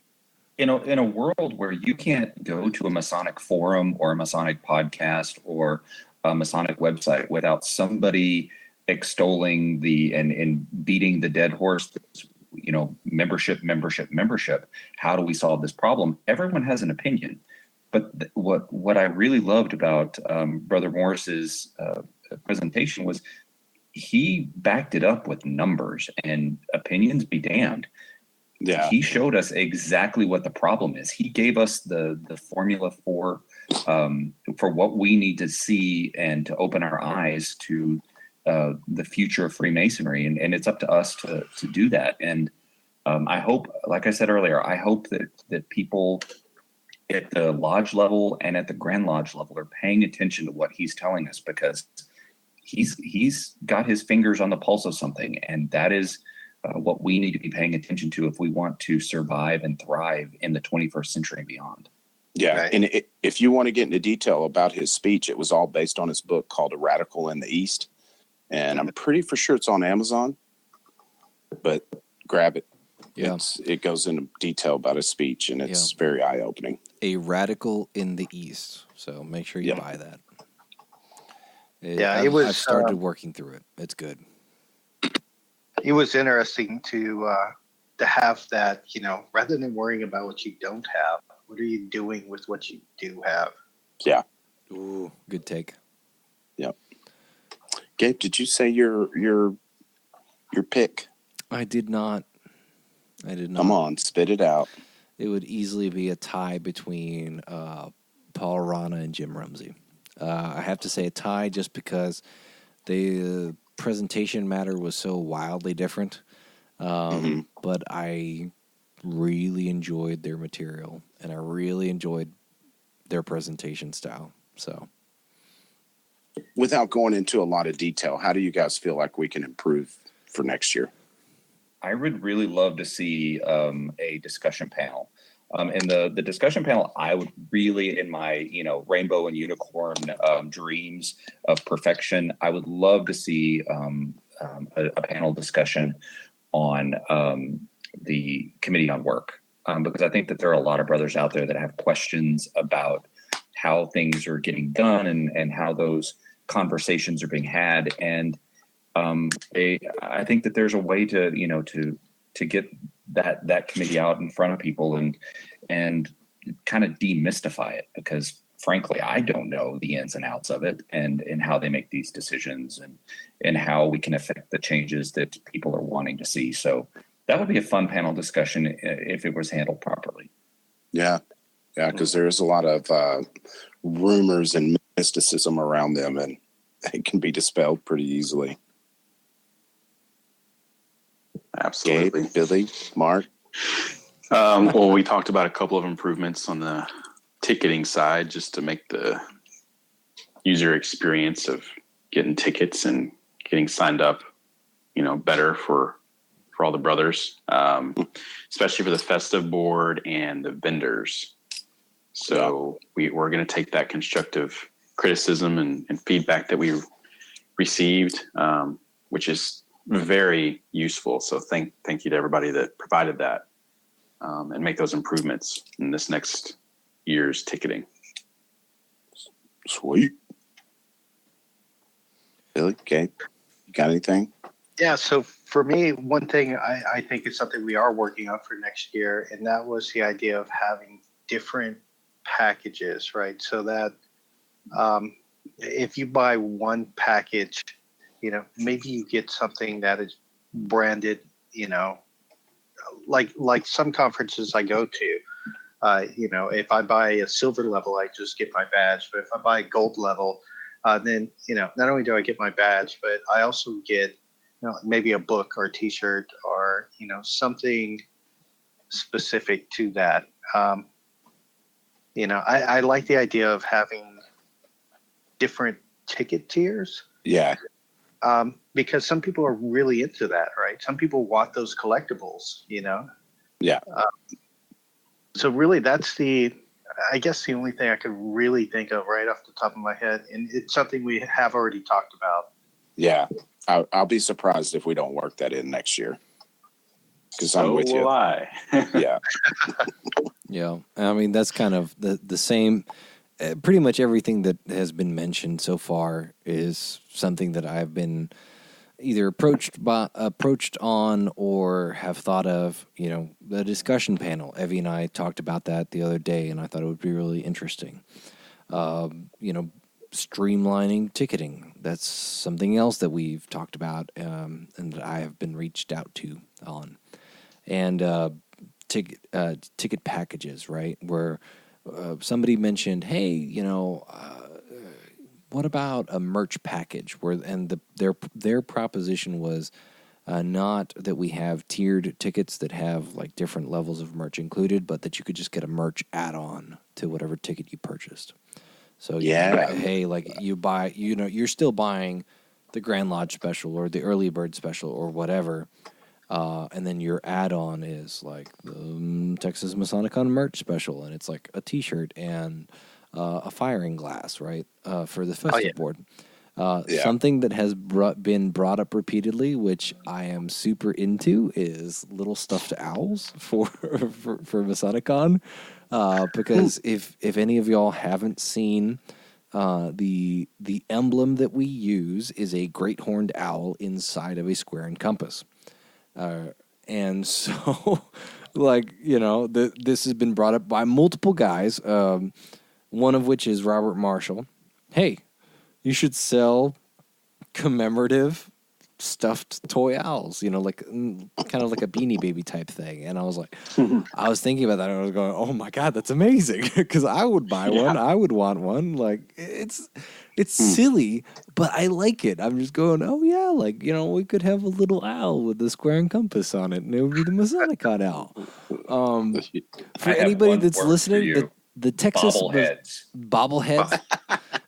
In a world where you can't go to a Masonic forum or a Masonic podcast or a Masonic website without somebody extolling and beating the dead horse, membership. How do we solve this problem? Everyone has an opinion. But what I really loved about Brother Morris's presentation was he backed it up with numbers, and opinions be damned. Yeah. He showed us exactly what the problem is. He gave us the formula for what we need to see and to open our eyes to the future of Freemasonry, and it's up to us to do that. And I hope, like I said earlier, I hope that people at the lodge level and at the Grand Lodge level are paying attention to what he's telling us, because he's got his fingers on the pulse of something, and that is what we need to be paying attention to if we want to survive and thrive in the 21st century and beyond. Yeah. Right. And if you want to get into detail about his speech, it was all based on his book called A Radical in the East. And I'm pretty for sure it's on Amazon, but grab it. Yeah. It goes into detail about his speech, and it's very eye-opening. A Radical in the East. So make sure you buy that. I've started working through it. It's good. It was interesting to have that, rather than worrying about what you don't have, what are you doing with what you do have? Yeah. Ooh, good take. Yep. Gabe, did you say your pick? I did not. Come on, spit it out. It would easily be a tie between Paul Rana and Jim Rumsey. I have to say a tie just because the presentation matter was so wildly different. But I really enjoyed their material, and I really enjoyed their presentation style. So, without going into a lot of detail, how do you guys feel like we can improve for next year? I would really love to see a discussion panel. And the discussion panel, I would really, in my rainbow and unicorn dreams of perfection, I would love to see a panel discussion on the Committee on Work, because I think that there are a lot of brothers out there that have questions about how things are getting done and how those conversations are being had. And I think that there's a way to get that committee out in front of people and kind of demystify it, because frankly, I don't know the ins and outs of it and how they make these decisions and how we can affect the changes that people are wanting to see. So that would be a fun panel discussion if it was handled properly. Yeah. Yeah. Because there is a lot of rumors and mysticism around them, and it can be dispelled pretty easily. Absolutely. Gabe, Billy, Mark? Well, we talked about a couple of improvements on the ticketing side, just to make the user experience of getting tickets and getting signed up, better for all the brothers, especially for the festive board and the vendors. So we're going to take that constructive criticism and feedback that we received, which is very useful. So thank you to everybody that provided that, and make those improvements in this next year's ticketing. Sweet. Billy, Gabe, you got anything? Yeah, so for me, one thing I think is something we are working on for next year, and that was the idea of having different packages, right? So that if you buy one package, maybe you get something that is branded, like some conferences I go to, if I buy a silver level, I just get my badge. But if I buy a gold level, then, not only do I get my badge, but I also get, maybe a book or a t-shirt or, something specific to that. I like the idea of having different ticket tiers. Yeah. Because some people are really into that, right? Some people want those collectibles, Yeah. So really that's I guess the only thing I could really think of right off the top of my head. And it's something we have already talked about. Yeah. I'll be surprised if we don't work that in next year. Because I'm with you. I. Yeah. Yeah. I mean, that's kind of the same. Pretty much everything that has been mentioned so far is something that I've been either approached on or have thought of. The discussion panel. Evve and I talked about that the other day, and I thought it would be really interesting. Streamlining ticketing. That's something else that we've talked about, and that I have been reached out to on. And ticket packages, right? Where somebody mentioned, hey, what about a merch package? Their proposition was not that we have tiered tickets that have like different levels of merch included, but that you could just get a merch add-on to whatever ticket you purchased. So hey, like you buy, you're still buying the Grand Lodge special or the Early Bird special or whatever, and then your add-on is like the Texas MasoniCon merch special, and it's like a T-shirt and a firing glass, right, for the festive board. Something that has been brought up repeatedly, which I am super into, is little stuffed owls for MasoniCon. Because if any of y'all haven't seen, the emblem that we use is a great horned owl inside of a square and compass. And so, this has been brought up by multiple guys, one of which is Robert Marshall. Hey, you should sell commemorative stuffed toy owls, like kind of like a Beanie Baby type thing. And I was like, I was thinking about that, and I was going, oh my God, that's amazing. Because I would buy one. I would want one. Like, it's silly, but I like it. I'm just going, oh yeah, we could have a little owl with the square and compass on it, and it would be the MasoniCon owl. For anybody that's listening, the Texas bobbleheads.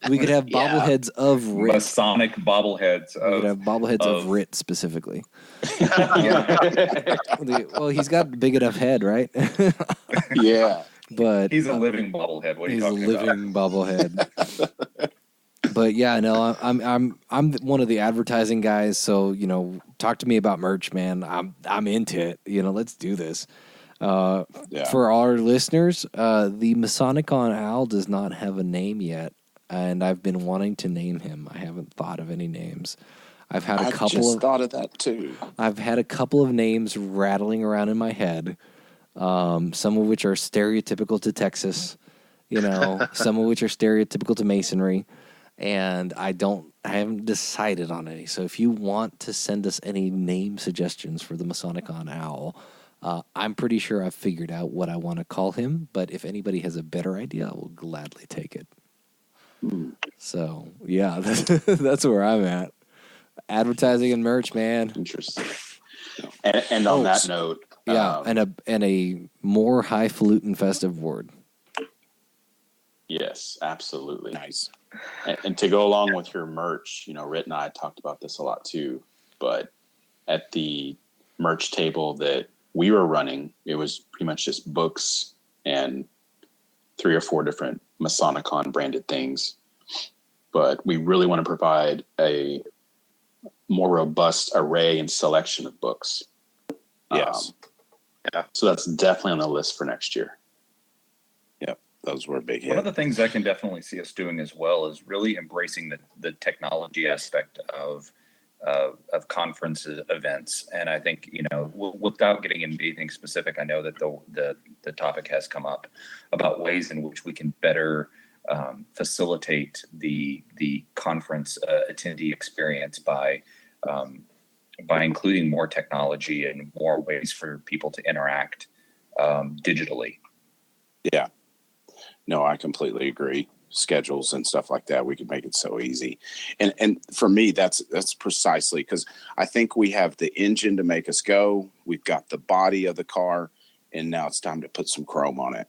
We could have bobbleheads of Rhit. Masonic bobbleheads. We could have bobbleheads of Rhit specifically. Well, he's got a big enough head, right? Yeah. But he's a living bobblehead. What are you talking about? He's a living bobblehead. But yeah, no, I'm one of the advertising guys, so talk to me about merch, man. I'm into it. Let's do this. For our listeners, the MasoniCon owl does not have a name yet, and I've been wanting to name him. I haven't thought of any names. I've just thought of that too. I've had a couple of names rattling around in my head, some of which are stereotypical to Texas, some of which are stereotypical to Masonry, and I haven't decided on any. So if you want to send us any name suggestions for the MasoniCon owl, I'm pretty sure I've figured out what I want to call him, but if anybody has a better idea, I will gladly take it. So, yeah, that's where I'm at. Advertising and merch, man. Interesting. And on that note, and a more highfalutin festive ward. Yes, absolutely. Nice. And to go along with your merch, Rhit and I talked about this a lot too, but at the merch table that we were running, it was pretty much just books and 3 or 4 different MasoniCon branded things. But we really want to provide a more robust array and selection of books. Yes. So that's definitely on the list for next year. Yep. Those were a big hit. One of the things I can definitely see us doing as well is really embracing the technology aspect of conference events. And I think, without getting into anything specific, I know that the topic has come up about ways in which we can better facilitate the conference attendee experience by including more technology and more ways for people to interact digitally. Yeah. No, I completely agree. Schedules and stuff like that, we could make it so easy. And for me, that's precisely because I think we have the engine to make us go. We've got the body of the car, and now it's time to put some chrome on it,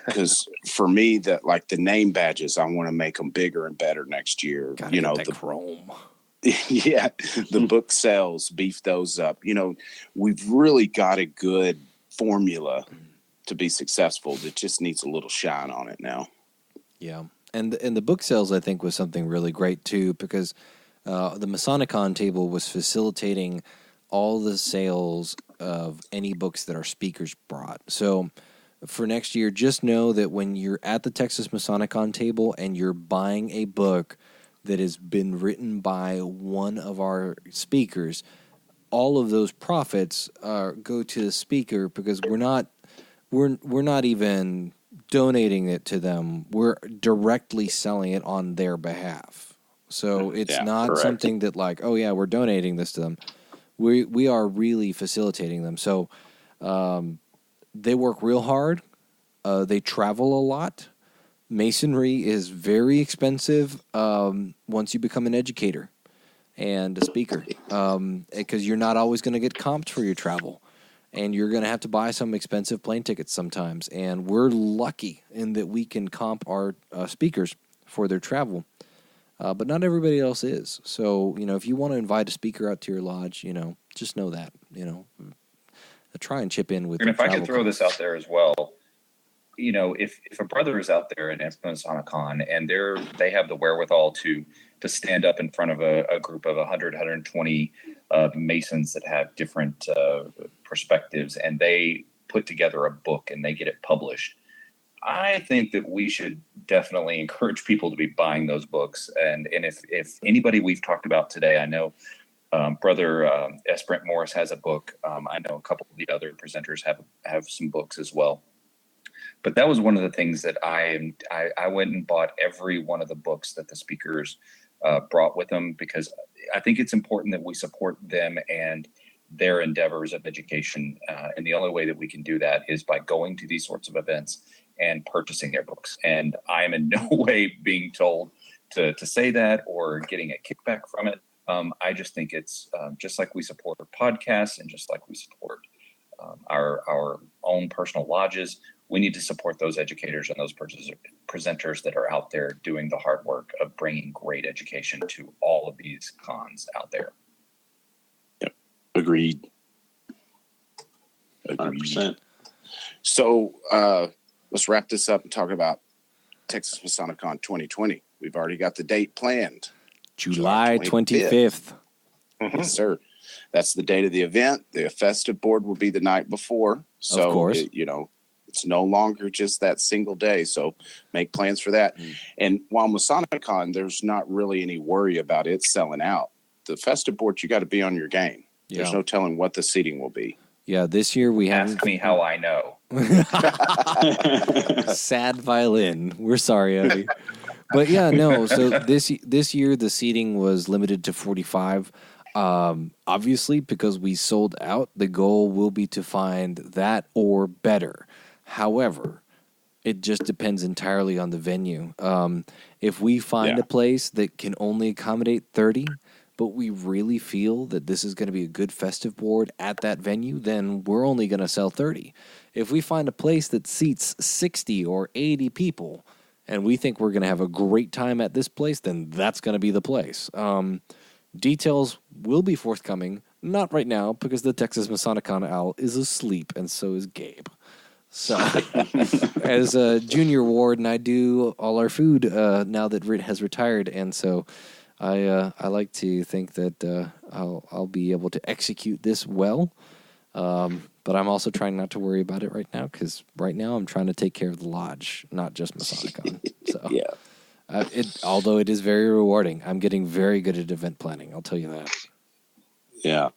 because for me, that like the name badges, I want to make them bigger and better next year. The chrome. Yeah, the book sales, beef those up. We've really got a good formula to be successful that just needs a little shine on it now. Yeah, and the book sales, I think, was something really great too, because the MasoniCon table was facilitating all the sales of any books that our speakers brought. So for next year, just know that when you're at the Texas MasoniCon table and you're buying a book that has been written by one of our speakers, all of those profits go to the speaker, because we're not even donating it to them. We're directly selling it on their behalf. So it's not something that like, oh yeah, we're donating this to them. We are really facilitating them. So They work real hard. They travel a lot. Masonry is very expensive once you become an educator and a speaker, because you're not always going to get comped for your travel, and you're going to have to buy some expensive plane tickets sometimes. And we're lucky in that we can comp our speakers for their travel, but not everybody else is. So, if you want to invite a speaker out to your lodge, just know that, try and chip in with. And if I could throw this out there as well, if a brother is out there at MasoniCon and they have the wherewithal to stand up in front of a group of 100, 120 Masons that have different perspectives, and they put together a book and they get it published, I think that we should definitely encourage people to be buying those books. And if anybody we've talked about today, I know Brother S. Brent Morris has a book. I know a couple of the other presenters have some books as well. But that was one of the things that I went and bought every one of the books that the speakers brought with them, because I think it's important that we support them and their endeavors of education. And the only way that we can do that is by going to these sorts of events and purchasing their books. And I am in no way being told to say that or getting a kickback from it. I just think it's just like we support podcasts and just like we support our own personal lodges, we need to support those educators and those presenters that are out there doing the hard work of bringing great education to all of these cons out there. Yep. Agreed. 100%. So let's wrap this up and talk about Texas MasoniCon 2020. We've already got the date planned. July 25th. Yes, sir. That's the date of the event. The festive board will be the night before. So, of course. It's no longer just that single day. So make plans for that. And while MasoniCon, there's not really any worry about it selling out. The festive board, you got to be on your game. Yeah. There's no telling what the seating will be. Yeah, this year we have. Ask me how I know. Sad violin. We're sorry, Evve. But yeah, no. So this year the seating was limited to 45. Obviously, because we sold out, the goal will be to find that or better. However, it just depends entirely on the venue. If we find a place that can only accommodate 30, but we really feel that this is going to be a good festive board at that venue, then we're only going to sell 30. If we find a place that seats 60 or 80 people, and we think we're going to have a great time at this place, then that's going to be the place. Details will be forthcoming, not right now, because the Texas MasoniCon owl is asleep, and so is Gabe. So, as a junior warden, I do all our food now that Rhit has retired, and so I like to think that I'll be able to execute this well. But I'm also trying not to worry about it right now, because right now I'm trying to take care of the lodge, not just MasoniCon. So yeah, although it is very rewarding, I'm getting very good at event planning. I'll tell you that. Yeah.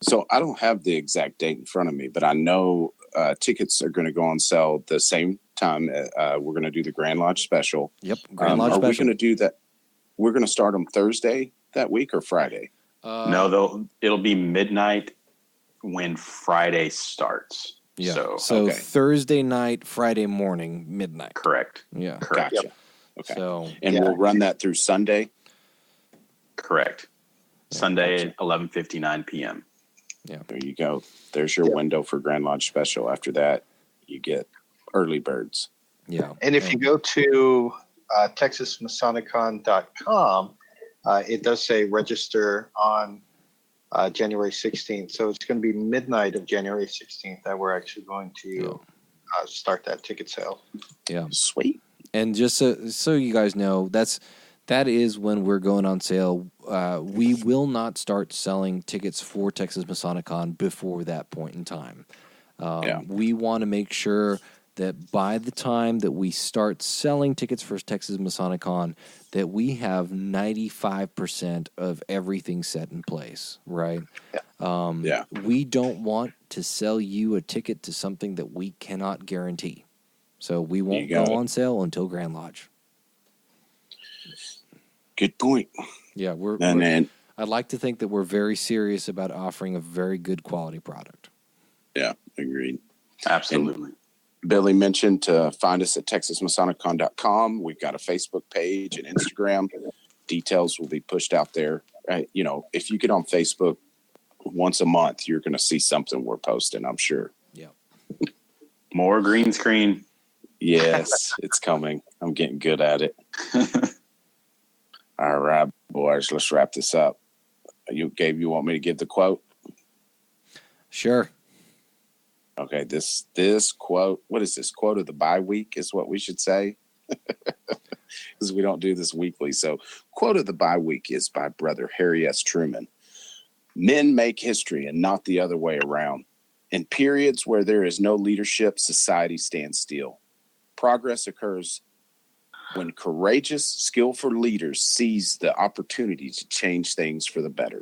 So I don't have the exact date in front of me, but I know tickets are going to go on sale the same time. We're going to do the Grand Lodge special. Yep, Grand Lodge special. Are we going to do that? We're going to start them Thursday that week or Friday? No, it'll be midnight when Friday starts. Yeah. So Thursday night, Friday morning, midnight. Correct. Yeah. Correct. Gotcha. Okay. So, we'll run that through Sunday? Correct. Yeah, Sunday at 11:59 p.m. Yeah. There you go. There's your window for Grand Lodge special. After that, you get early birds. Yeah. And if you go to TexasMasonicon.com, it does say register on January 16th. So it's going to be midnight of January 16th that we're actually going to start that ticket sale. Yeah. Sweet. And just so you guys know, that is when we're going on sale. We will not start selling tickets for Texas MasoniCon before that point in time. We want to make sure that by the time that we start selling tickets for Texas MasoniCon, that we have 95% of everything set in place, right? We don't want to sell you a ticket to something that we cannot guarantee. So we won't go on sale until Grand Lodge. Good point. Yeah, I'd like to think that we're very serious about offering a very good quality product. Yeah, agreed. Absolutely. And Billy mentioned to find us at TexasMasonicCon.com. We've got a Facebook page and Instagram. Details will be pushed out there. If you get on Facebook once a month, you're going to see something we're posting, I'm sure. Yeah. More green screen. Yes, it's coming. I'm getting good at it. All right, boys, let's wrap this up. Gabe, you want me to give the quote? Sure. Okay, this quote, what is this? Quote of the bye week is what we should say. Because we don't do this weekly. So quote of the bye week is by Brother Harry S. Truman. Men make history and not the other way around. In periods where there is no leadership, society stands still. Progress occurs when courageous, skillful leaders seize the opportunity to change things for the better.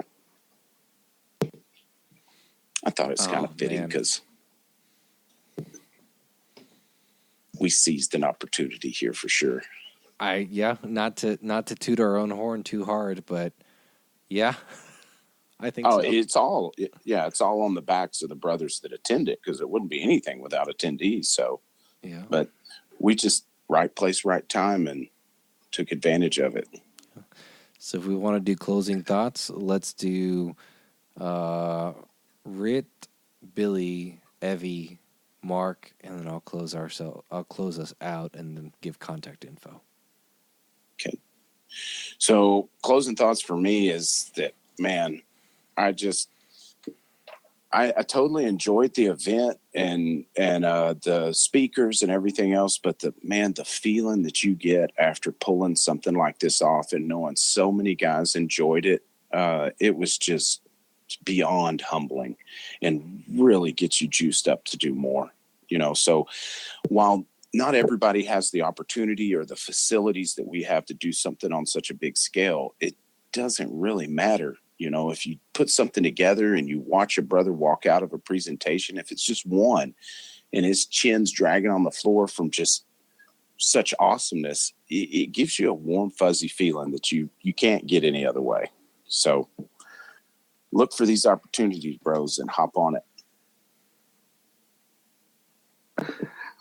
I thought it's kind of fitting because we seized an opportunity here for sure. Not to toot our own horn too hard, but yeah, I think so. It's all on the backs of the brothers that attend it, because it wouldn't be anything without attendees. So, yeah, but we just right place, right time, and took advantage of it. So if we want to do closing thoughts, let's do Rhit, Billy, Evve, Mark, and then I'll close us out and then give contact info. Okay. So closing thoughts for me is that, man, I totally enjoyed the event and the speakers and everything else, but the feeling that you get after pulling something like this off and knowing so many guys enjoyed it, it was just beyond humbling and really gets you juiced up to do more. So while not everybody has the opportunity or the facilities that we have to do something on such a big scale, it doesn't really matter. If you put something together and you watch a brother walk out of a presentation, if it's just one and his chin's dragging on the floor from just such awesomeness, it gives you a warm, fuzzy feeling that you can't get any other way. So look for these opportunities, bros, and hop on it.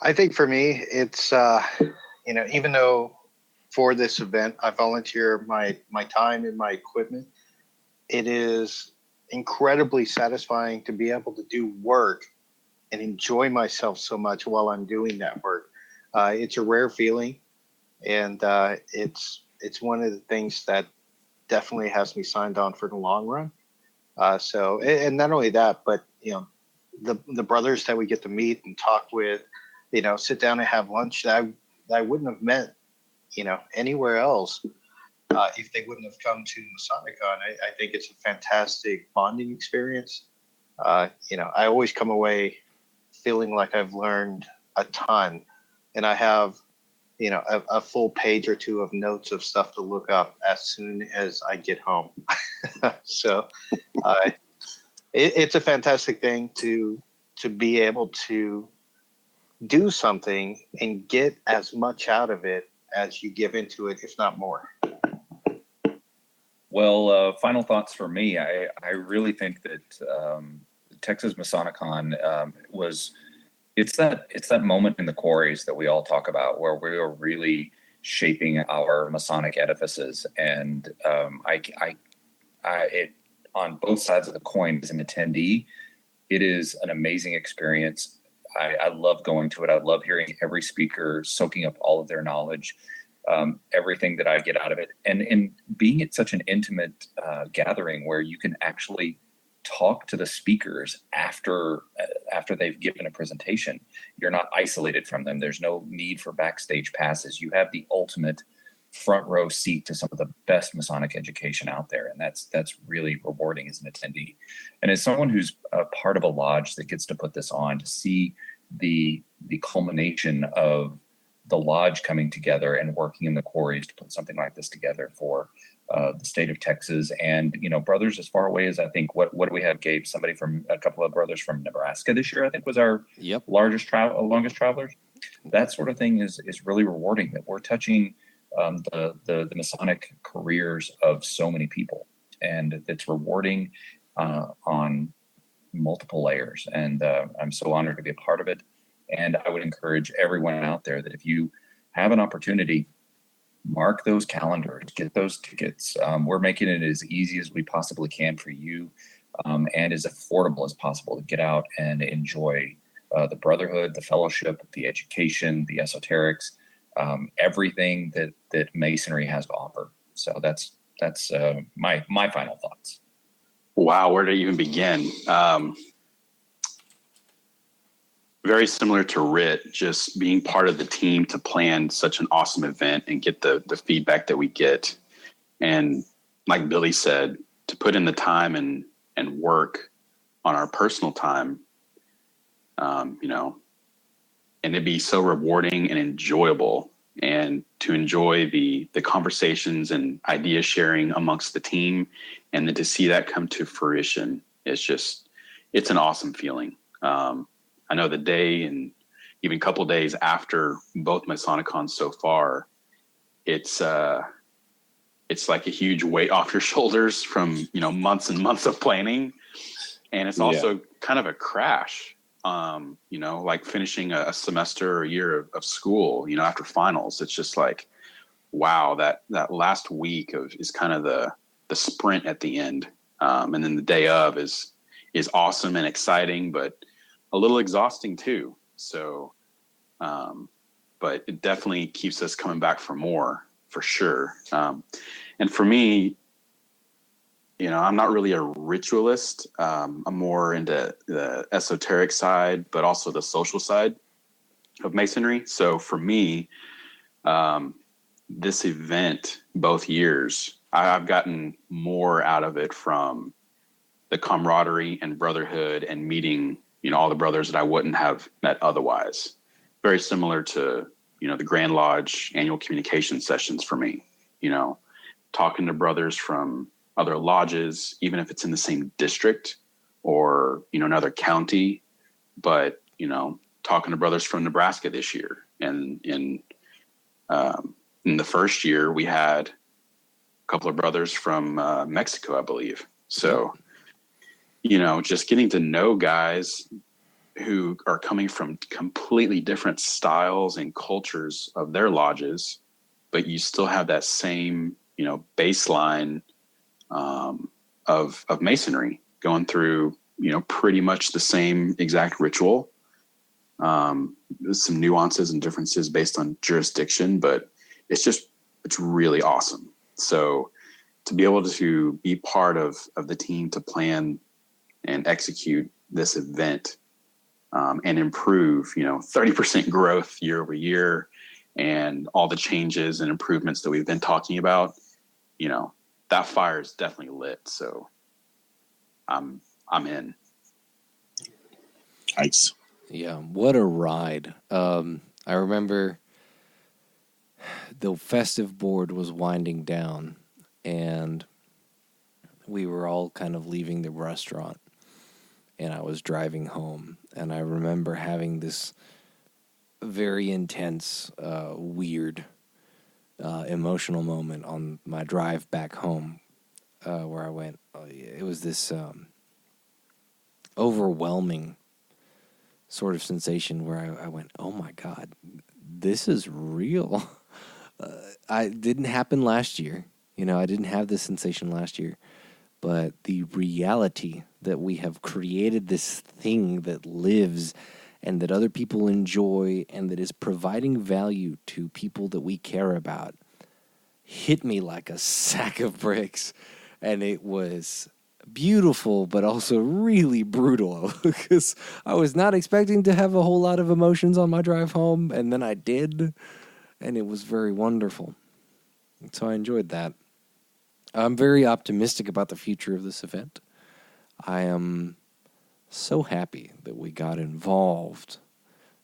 I think for me, it's, even though for this event, I volunteer my time and my equipment, it is incredibly satisfying to be able to do work and enjoy myself so much while I'm doing that work. It's a rare feeling, and it's one of the things that definitely has me signed on for the long run. And not only that, but the brothers that we get to meet and talk with, sit down and have lunch that I wouldn't have met, anywhere else. If they wouldn't have come to MasoniCon, I think it's a fantastic bonding experience. I always come away feeling like I've learned a ton, and I have, a full page or two of notes of stuff to look up as soon as I get home. So it's a fantastic thing to be able to do something and get as much out of it as you give into it, if not more. Well, final thoughts for me. I really think that Texas MasoniCon it's that moment in the quarries that we all talk about, where we are really shaping our Masonic edifices, and it on both sides of the coin as an attendee, it is an amazing experience. I love going to it. I love hearing every speaker, soaking up all of their knowledge. Everything that I get out of it, and being at such an intimate gathering where you can actually talk to the speakers after they've given a presentation. You're not isolated from them. There's no need for backstage passes. You have the ultimate front row seat to some of the best Masonic education out there, and that's really rewarding as an attendee. And as someone who's a part of a lodge that gets to put this on, to see the culmination of the lodge coming together and working in the quarries to put something like this together for the state of Texas, and brothers as far away as, I think, what do we have, Gabe? A couple of brothers from Nebraska this year, I think, was our longest travelers. That sort of thing is really rewarding, that we're touching the Masonic careers of so many people, and it's rewarding on multiple layers, and I'm so honored to be a part of it. And I would encourage everyone out there that if you have an opportunity, mark those calendars, get those tickets. We're making it as easy as we possibly can for you, and as affordable as possible to get out and enjoy the brotherhood, the fellowship, the education, the esoterics, everything that Masonry has to offer. So that's my final thoughts. Wow, where to even begin? Very similar to Rhit, just being part of the team to plan such an awesome event and get the feedback that we get. And like Billy said, to put in the time and work on our personal time, and it'd be so rewarding and enjoyable, and to enjoy the conversations and idea sharing amongst the team, and then to see that come to fruition, it's an awesome feeling. I know the day and even a couple days after both MasoniCons so far, it's like a huge weight off your shoulders from, months and months of planning. And it's also kind of a crash, like finishing a semester or a year of school, after finals. It's just like, wow, that last week is kind of the sprint at the end. And then the day of is awesome and exciting, but a little exhausting too. So, but it definitely keeps us coming back for more, for sure. And for me, I'm not really a ritualist. I'm more into the esoteric side, but also the social side of Masonry. So for me, this event, both years, I've gotten more out of it from the camaraderie and brotherhood and meeting all the brothers that I wouldn't have met otherwise. Very similar to, the Grand Lodge annual communication sessions for me, talking to brothers from other lodges, even if it's in the same district or, another county, but, talking to brothers from Nebraska this year. And in the first year we had a couple of brothers from Mexico, I believe. So, just getting to know guys who are coming from completely different styles and cultures of their lodges, but you still have that same, baseline of Masonry going through, pretty much the same exact ritual. There's some nuances and differences based on jurisdiction, but it's really awesome. So to be able to be part of the team to plan and execute this event, and improve, 30% growth year over year, and all the changes and improvements that we've been talking about, that fire is definitely lit. So I'm in. Nice. Yeah, what a ride. I remember the festive board was winding down, and we were all kind of leaving the restaurant, and I was driving home, and I remember having this very intense, weird, emotional moment on my drive back home, where I went, it was this overwhelming sort of sensation where I went, oh my God, this is real. I didn't happen last year. I didn't have this sensation last year. But the reality that we have created this thing that lives and that other people enjoy and that is providing value to people that we care about hit me like a sack of bricks. And it was beautiful, but also really brutal, because I was not expecting to have a whole lot of emotions on my drive home, and then I did, and it was very wonderful. So I enjoyed that. I'm very optimistic about the future of this event. I am so happy that we got involved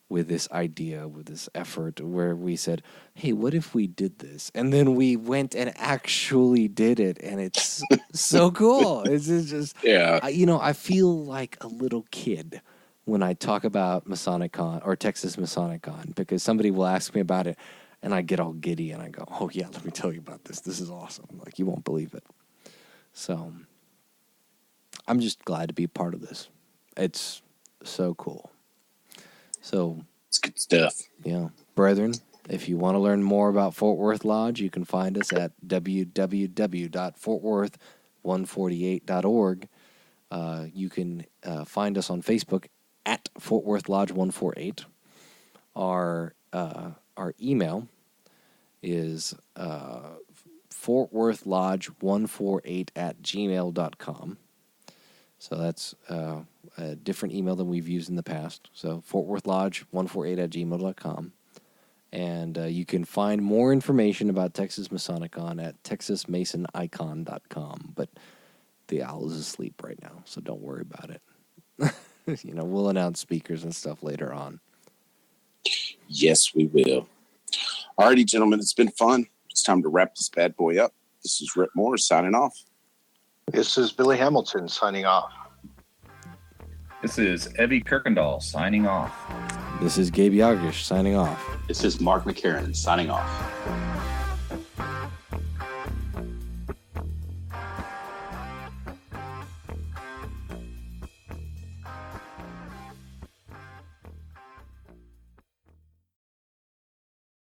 with this idea, with this effort, where we said, hey, what if we did this? And then we went and actually did it, and it's so cool. It's just, I feel like a little kid when I talk about MasoniCon or Texas MasoniCon, because somebody will ask me about it, and I get all giddy, and I go, oh, yeah, let me tell you about this. This is awesome. Like, you won't believe it. So I'm just glad to be a part of this. It's so cool. So It's good stuff. yeah, brethren, if you want to learn more about Fort Worth Lodge, you can find us at www.fortworth148.org. You can find us on Facebook at Fort Worth Lodge 148. Our email is fortworthlodge148@gmail.com. So that's a different email than we've used in the past. So fortworthlodge148@gmail.com. And you can find more information about Texas MasoniCon at texasmasonicon.com. But the owl is asleep right now, so don't worry about it. We'll announce speakers and stuff later on. Yes, we will. Alrighty, gentlemen, it's been fun. It's time to wrap this bad boy up. This is Rhit Moore signing off. This is Billy Hamilton signing off. This is Evve Kuykendall signing off. This is Gabriel Jagush signing off. This is Mark McCaghren signing off.